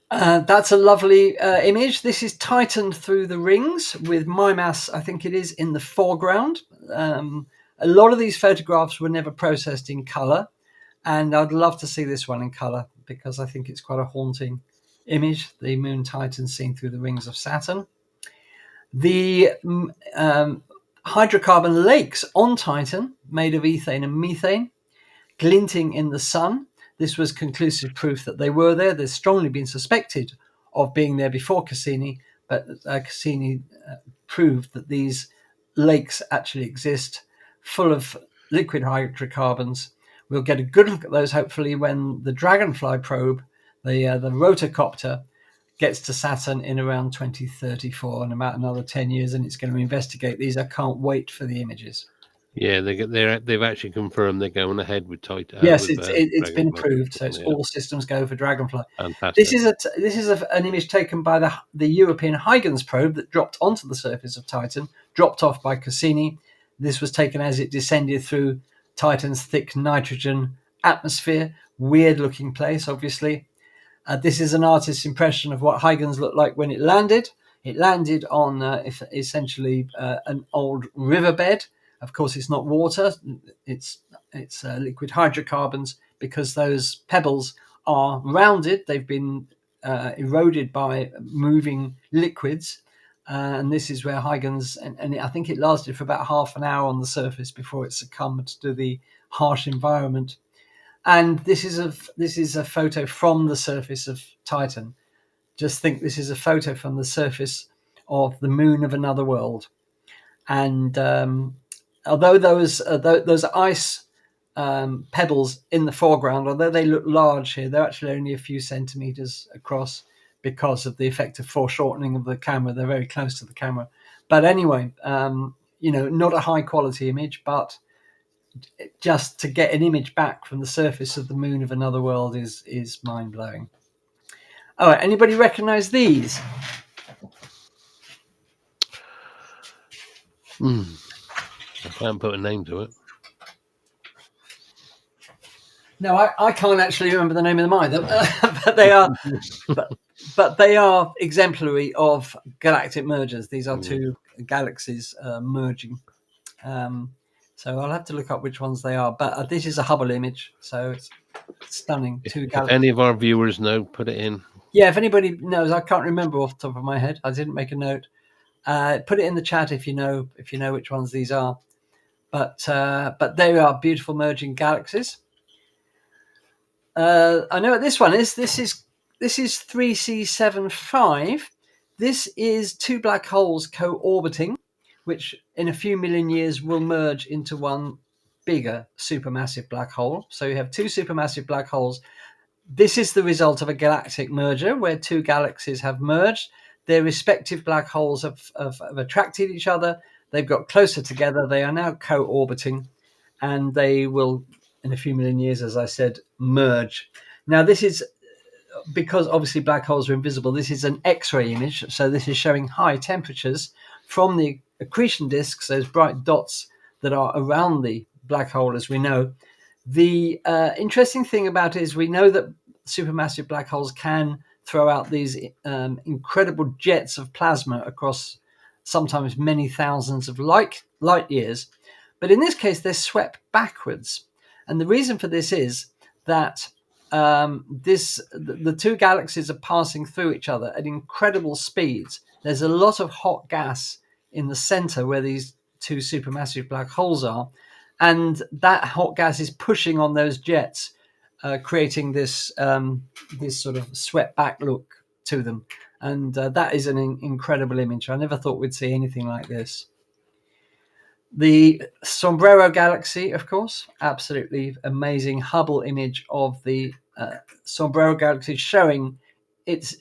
That's a lovely image. This is Titan through the rings with Mimas, I think it is, in the foreground. A lot of these photographs were never processed in colour, and I'd love to see this one in colour because I think it's quite a haunting image, the moon Titan seen through the rings of Saturn. The hydrocarbon lakes on Titan, made of ethane and methane, glinting in the sun. This was conclusive proof that they were there. They've strongly been suspected of being there before Cassini, but Cassini proved that these lakes actually exist, full of liquid hydrocarbons. We'll get a good look at those, hopefully, when the Dragonfly probe, the rotocopter, gets to Saturn in around 2034, in about another 10 years, and it's going to investigate these. I can't wait for the images. Yeah, they've actually confirmed they're going ahead with Titan. Yes, it's been approved, so it's all systems go for Dragonfly. Fantastic. This is an image taken by the European Huygens probe that dropped onto the surface of Titan, dropped off by Cassini. This was taken as it descended through Titan's thick nitrogen atmosphere. Weird-looking place, obviously. This is an artist's impression of what Huygens looked like when it landed. It landed on essentially an old riverbed. Of course, it's not water. It's liquid hydrocarbons because those pebbles are rounded. They've been eroded by moving liquids. And this is where Huygens, and I think it lasted for about half an hour on the surface before it succumbed to the harsh environment. And this is a photo from the surface of Titan. Just think, this is a photo from the surface of the moon of another world. And although those ice pebbles in the foreground, although they look large here, they're actually only a few centimeters across because of the effect of foreshortening of the camera. They're very close to the camera. But anyway, not a high quality image, but just to get an image back from the surface of the moon of another world is mind-blowing. All right, anybody recognize these? I can't put a name to it. No, I can't actually remember the name of them either, but they are but they are exemplary of galactic mergers. These are two galaxies merging. So I'll have to look up which ones they are. But this is a Hubble image, so it's stunning. If any of our viewers know, put it in. Yeah, if anybody knows, I can't remember off the top of my head. I didn't make a note. Put it in the chat if you know which ones these are. But they are beautiful merging galaxies. I know what this one is. This is 3C75. This is two black holes co-orbiting, which in a few million years will merge into one bigger supermassive black hole. So you have two supermassive black holes. This is the result of a galactic merger where two galaxies have merged. Their respective black holes have attracted each other. They've got closer together. They are now co-orbiting, and they will, in a few million years, as I said, merge. Now, this is because obviously black holes are invisible. This is an X-ray image, so this is showing high temperatures from the accretion disks, those bright dots that are around the black hole, as we know. The interesting thing about it is we know that supermassive black holes can throw out these incredible jets of plasma across sometimes many thousands of light years. But in this case, they're swept backwards. And the reason for this is that the two galaxies are passing through each other at incredible speeds. There's a lot of hot gas in the center where these two supermassive black holes are. And that hot gas is pushing on those jets, creating this sort of swept back look to them. And that is an incredible image. I never thought we'd see anything like this. The Sombrero Galaxy, of course, absolutely amazing Hubble image of the Sombrero Galaxy, showing its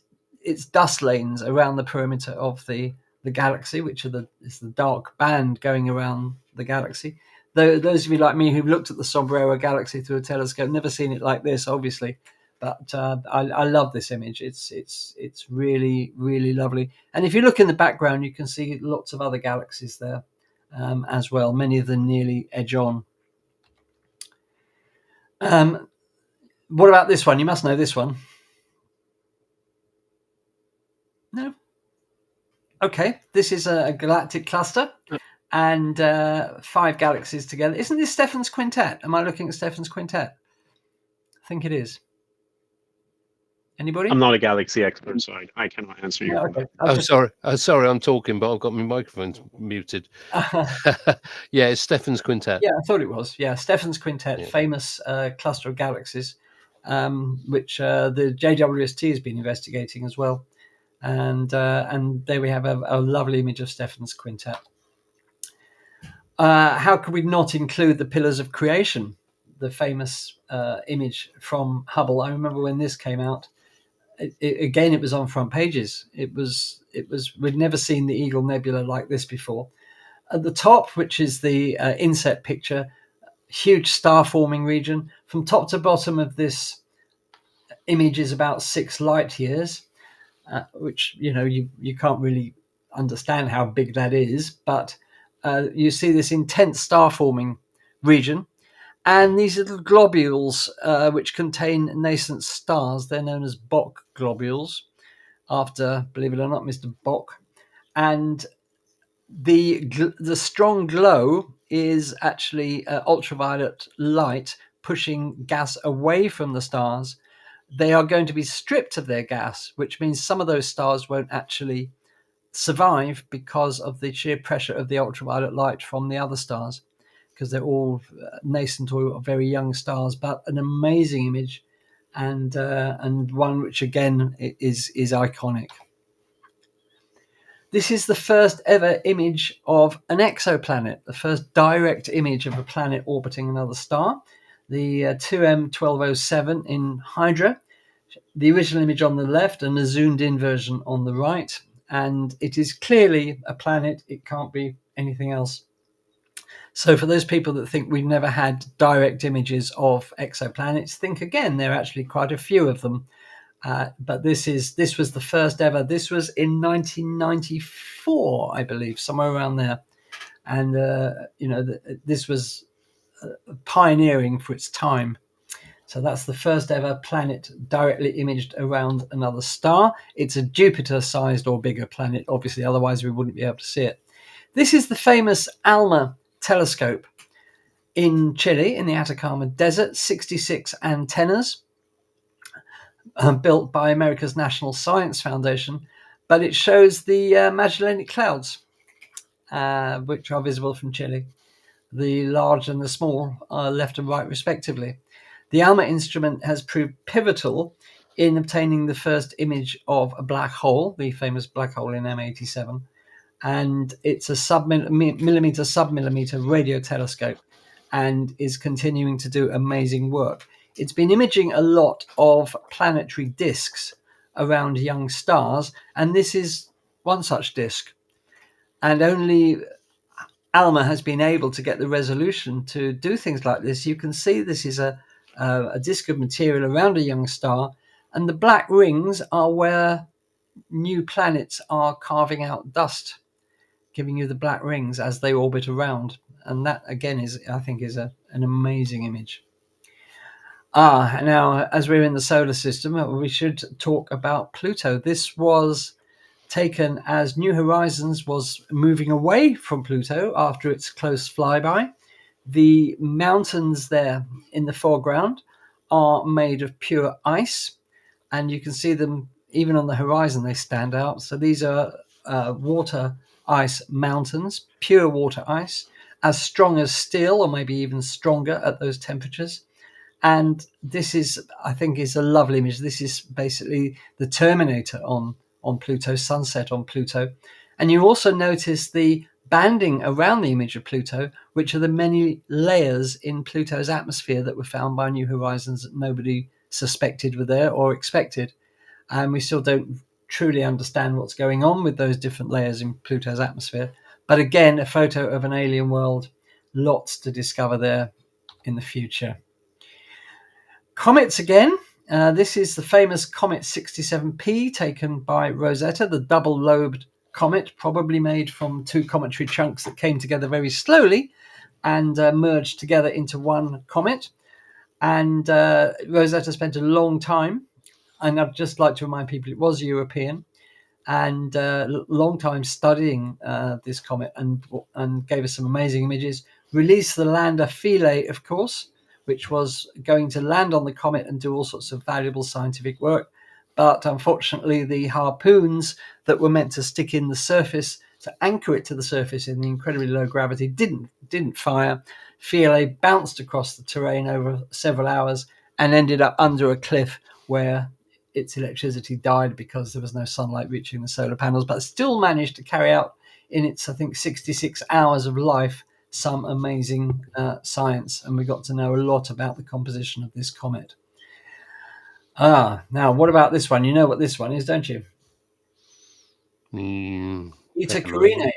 dust lanes around the perimeter of the galaxy, which is the dark band going around the galaxy. Those of you like me who've looked at the Sombrero Galaxy through a telescope, never seen it like this, obviously, but I love this image. It's really, really lovely. And if you look in the background, you can see lots of other galaxies there. As well, many of them nearly edge on. What about this one? You must know this one. No? Okay, this is a galactic cluster and 5 galaxies together. Isn't this Stephan's Quintet? Am I looking at Stephan's Quintet? I think it is. Anybody? I'm not a galaxy expert, so I cannot answer you. Okay. Sorry, I'm talking, but I've got my microphone muted. Yeah, it's Stephan's Quintet. Yeah, I thought it was. Yeah, Stephan's Quintet, famous cluster of galaxies, which the JWST has been investigating as well. And there we have a lovely image of Stephan's Quintet. How could we not include the Pillars of Creation, the famous image from Hubble? I remember when this came out. It was on front pages. It was we'd never seen the Eagle Nebula like this before. At the top, which is the inset picture, huge star forming region. From top to bottom of this image is about 6 light years, which you can't really understand how big that is, but you see this intense star forming region. And these little globules, which contain nascent stars, they're known as Bok globules, after, believe it or not, Mr. Bok. And the strong glow is actually ultraviolet light pushing gas away from the stars. They are going to be stripped of their gas, which means some of those stars won't actually survive because of the sheer pressure of the ultraviolet light from the other stars, because they're all nascent or very young stars. But an amazing image, and one which again is iconic. This is the first ever image of an exoplanet, the first direct image of a planet orbiting another star, the 2M1207 in Hydra. The original image on the left and the zoomed in version on the right. And it is clearly a planet. It can't be anything else. So for those people that think we've never had direct images of exoplanets, think again. There are actually quite a few of them. But this was the first ever. This was in 1994, I believe, somewhere around there. And this was pioneering for its time. So that's the first ever planet directly imaged around another star. It's a Jupiter-sized or bigger planet, obviously, otherwise we wouldn't be able to see it. This is the famous ALMA telescope in Chile, in the Atacama Desert, 66 antennas, built by America's National Science Foundation, but it shows the Magellanic Clouds, which are visible from Chile. The large and the small are left and right, respectively. The ALMA instrument has proved pivotal in obtaining the first image of a black hole, the famous black hole in M87, and it's a sub-millimeter radio telescope and is continuing to do amazing work. It's been imaging a lot of planetary disks around young stars, and this is one such disk. And only ALMA has been able to get the resolution to do things like this. You can see this is a disk of material around a young star, and the black rings are where new planets are carving out dust, giving you the black rings as they orbit around. And that, again, I think is an amazing image. Now, as we're in the solar system, we should talk about Pluto. This was taken as New Horizons was moving away from Pluto after its close flyby. The mountains there in the foreground are made of pure ice, and you can see them even on the horizon. They stand out. So these are water ice mountains, pure water ice, as strong as steel or maybe even stronger at those temperatures. And this is, I think, is a lovely image. This is basically the terminator on Pluto, sunset on Pluto. And you also notice the banding around the image of Pluto, which are the many layers in Pluto's atmosphere that were found by New Horizons that nobody suspected were there or expected. And we still don't truly understand what's going on with those different layers in Pluto's atmosphere. But again, a photo of an alien world, lots to discover there in the future. Comets again. This is the famous Comet 67P taken by Rosetta, the double-lobed comet, probably made from two cometary chunks that came together very slowly and merged together into one comet. And Rosetta spent a long time, and I'd just like to remind people it was European, and long time studying this comet and gave us some amazing images. Released the lander Philae, of course, which was going to land on the comet and do all sorts of valuable scientific work. But unfortunately, the harpoons that were meant to stick in the surface to anchor it to the surface in the incredibly low gravity didn't fire. Philae bounced across the terrain over several hours and ended up under a cliff where its electricity died because there was no sunlight reaching the solar panels, but still managed to carry out in its, I think, 66 hours of life some amazing science, and we got to know a lot about the composition of this comet. Now, what about this one? You know what this one is, don't you? Eta Carinae.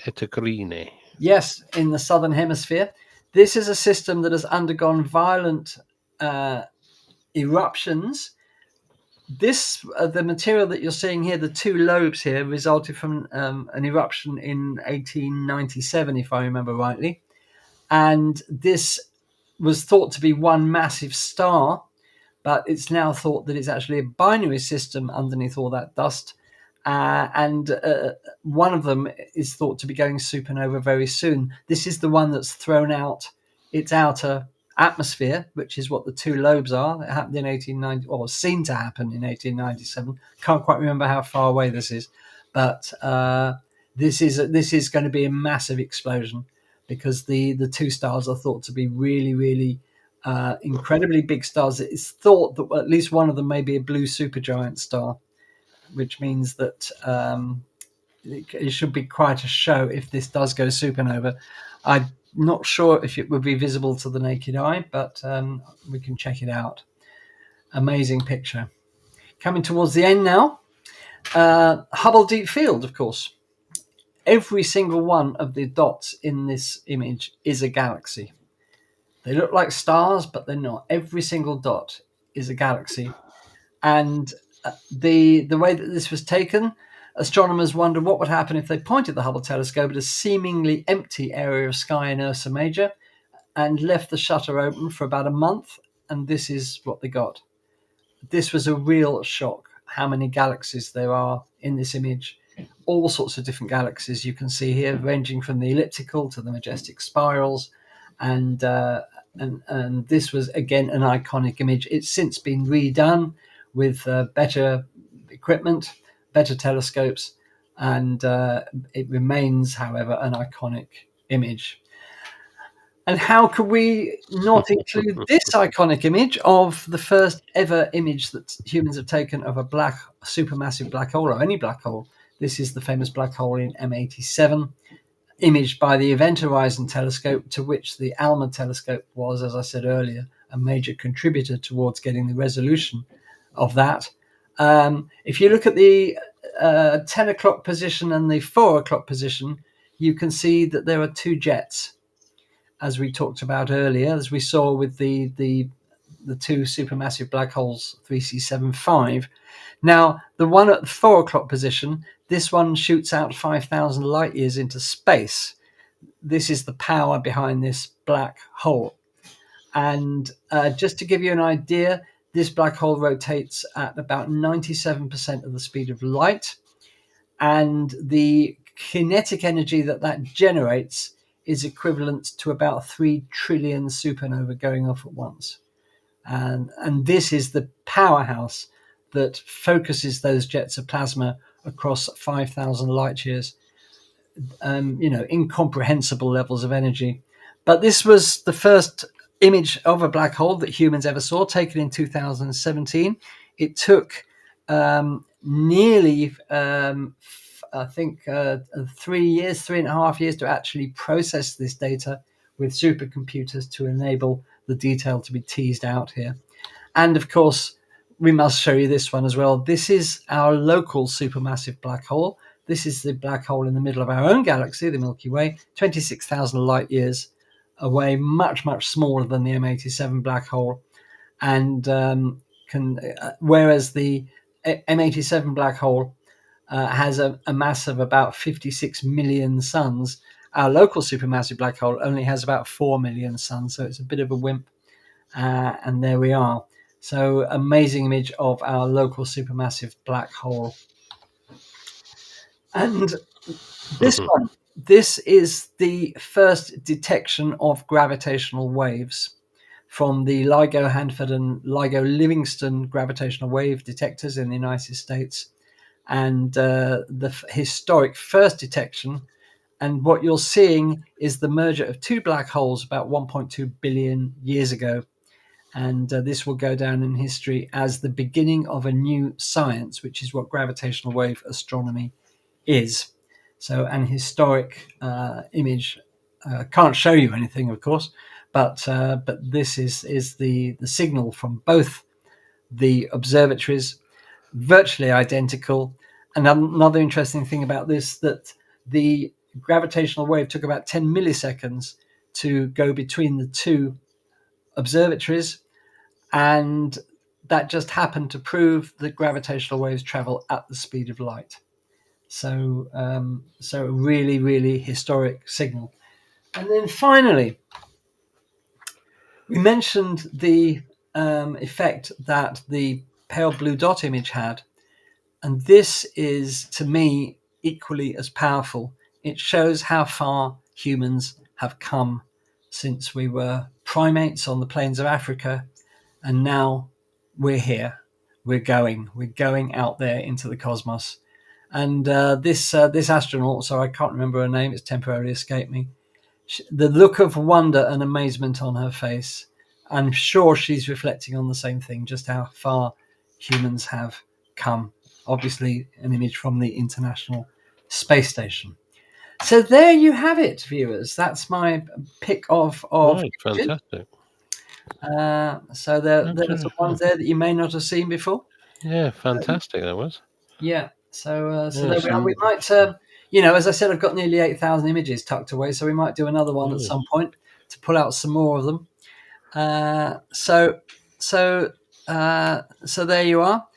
Eta Carinae. Yes, in the southern hemisphere. This is a system that has undergone violent eruptions. The material that you're seeing here, the two lobes here, resulted from an eruption in 1897, if I remember rightly. And this was thought to be one massive star, but it's now thought that it's actually a binary system underneath all that dust. And one of them is thought to be going supernova very soon. This is the one that's thrown out its outer atmosphere, which is what the two lobes are. It happened in 1890, or seemed to happen in 1897. Can't quite remember how far away this is, but this is going to be a massive explosion because the two stars are thought to be really, really incredibly big stars. It's thought that at least one of them may be a blue supergiant star, which means that it should be quite a show if this does go supernova. I'm not sure if it would be visible to the naked eye, but we can check it out. Amazing picture. Coming towards the end now. Hubble Deep Field, of course. every single one of the dots in this image is a galaxy. They look like stars, but they're not. Every single dot is a galaxy. And the way that this was taken, astronomers wondered what would happen if they pointed the Hubble telescope at a seemingly empty area of sky in Ursa Major and left the shutter open for about a month, and this is what they got. This was a real shock, how many galaxies there are in this image. All sorts of different galaxies you can see here, ranging from the elliptical to the majestic spirals. And this was, again, an iconic image. It's since been redone with better equipment, better telescopes, and it remains, however, an iconic image. And how could we not include this iconic image of the first ever image that humans have taken of a supermassive black hole, or any black hole? This is the famous black hole in M87, imaged by the Event Horizon telescope, to which the ALMA telescope was, as I said earlier, a major contributor towards getting the resolution of that. If you look at the 10 o'clock position and the 4 o'clock position, you can see that there are two jets, as we talked about earlier, as we saw with the two supermassive black holes, 3C75. Now, the one at the 4 o'clock position, this one shoots out 5,000 light years into space. This is the power behind this black hole. And just to give you an idea, this black hole rotates at about 97% of the speed of light. And the kinetic energy that generates is equivalent to about 3 trillion supernova going off at once. And this is the powerhouse that focuses those jets of plasma across 5,000 light years, incomprehensible levels of energy. But this was the first image of a black hole that humans ever saw, taken in 2017. It took nearly, I think, 3.5 years to actually process this data with supercomputers to enable the detail to be teased out here. And of course, we must show you this one as well. This is our local supermassive black hole. This is the black hole in the middle of our own galaxy, the Milky Way, 26,000 light years away, much, much smaller than the M87 black hole. And whereas the M87 black hole has a mass of about 56 million suns, our local supermassive black hole only has about 4 million suns, so it's a bit of a wimp. And there we are. So, amazing image of our local supermassive black hole. And this one, this is the first detection of gravitational waves from the LIGO Hanford and LIGO Livingston gravitational wave detectors in the United States. And the historic first detection. And what you're seeing is the merger of two black holes about 1.2 billion years ago. And this will go down in history as the beginning of a new science, which is what gravitational wave astronomy is. So an historic image. Can't show you anything, of course, but this is the signal from both the observatories, virtually identical. And another interesting thing about this, that the gravitational wave took about 10 milliseconds to go between the two observatories, and that just happened to prove that gravitational waves travel at the speed of light. So a really, really historic signal. And then finally, we mentioned the effect that the pale blue dot image had. And this is, to me, equally as powerful. It shows how far humans have come since we were primates on the plains of Africa. And now we're here. We're going out there into the cosmos. And this astronaut, so I can't remember her name, it's temporarily escaped me. The look of wonder and amazement on her face, I'm sure she's reflecting on the same thing, just how far humans have come. Obviously, an image from the International Space Station. So there you have it, viewers. That's my pick of right, fantastic. So there's the ones there that you may not have seen before. Yeah, fantastic. That was. Yeah. So Yeah, there we are. We might, as I said, I've got nearly 8,000 images tucked away, so we might do another one at some point to pull out some more of them. So there you are.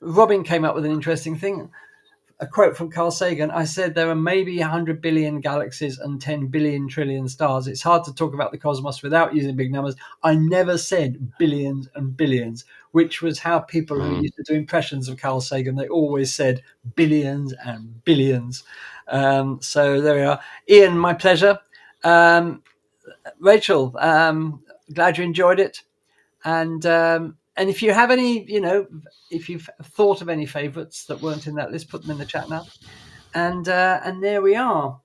Robin came up with an interesting thing. A quote from Carl Sagan. I said there are maybe 100 billion galaxies and 10 billion trillion stars. It's hard to talk about the cosmos without using big numbers. I never said billions and billions, which was how people who used to do impressions of Carl Sagan, they always said billions and billions. So there we are. Ian, my pleasure. Rachel, glad you enjoyed it. And if you have any, if you've thought of any favourites that weren't in that list, put them in the chat now. And there we are.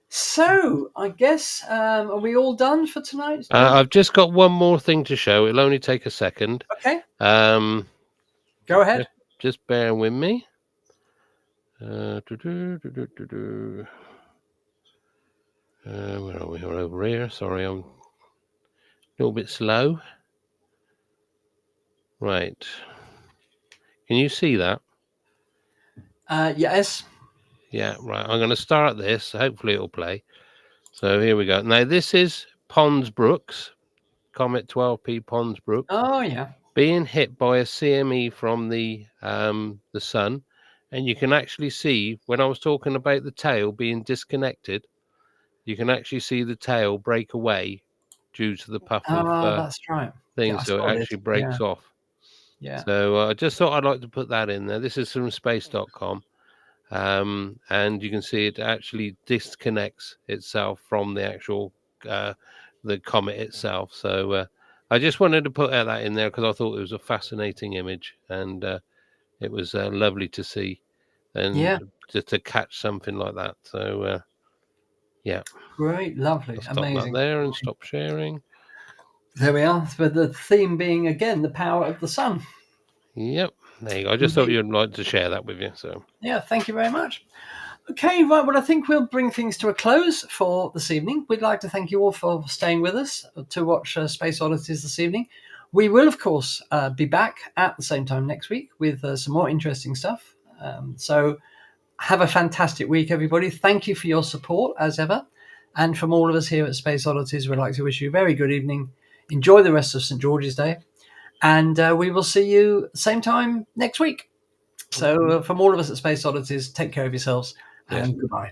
So I guess, are we all done for tonight? I've just got one more thing to show. It'll only take a second. Okay. Go ahead. Just bear with me. Where are we? We're over here. Sorry, I'm a little bit slow. Right. Can you see that? Yes. Yeah, right. I'm going to start this. Hopefully it'll play. So here we go. Now, this is Pons Brooks, Comet 12P Pons Brooks. Oh, yeah. Being hit by a CME from the sun. And you can actually see, when I was talking about the tail being disconnected, you can actually see the tail break away due to the puff of that's right. thing. Yeah, so it actually breaks off. Yeah. So I just thought I'd like to put that in there. This is from space.com. And you can see it actually disconnects itself from the actual the comet itself. So I just wanted to put that in there because I thought it was a fascinating image, and it was lovely to see and to catch something like that. So yeah, great, lovely, I'll stop amazing. that there and stop sharing. There we are. But the theme being again the power of the sun. Yep, there you go. I just thought you'd like to share that with you. So yeah, thank you very much. Okay, right. Well, I think we'll bring things to a close for this evening. We'd like to thank you all for staying with us to watch Space Oddities this evening. We will, of course, be back at the same time next week with some more interesting stuff. So have a fantastic week, everybody. Thank you for your support, as ever. And from all of us here at Space Oddities, we'd like to wish you a very good evening. Enjoy the rest of St. George's Day. And we will see you same time next week. So from all of us at Space Oddities, take care of yourselves and goodbye.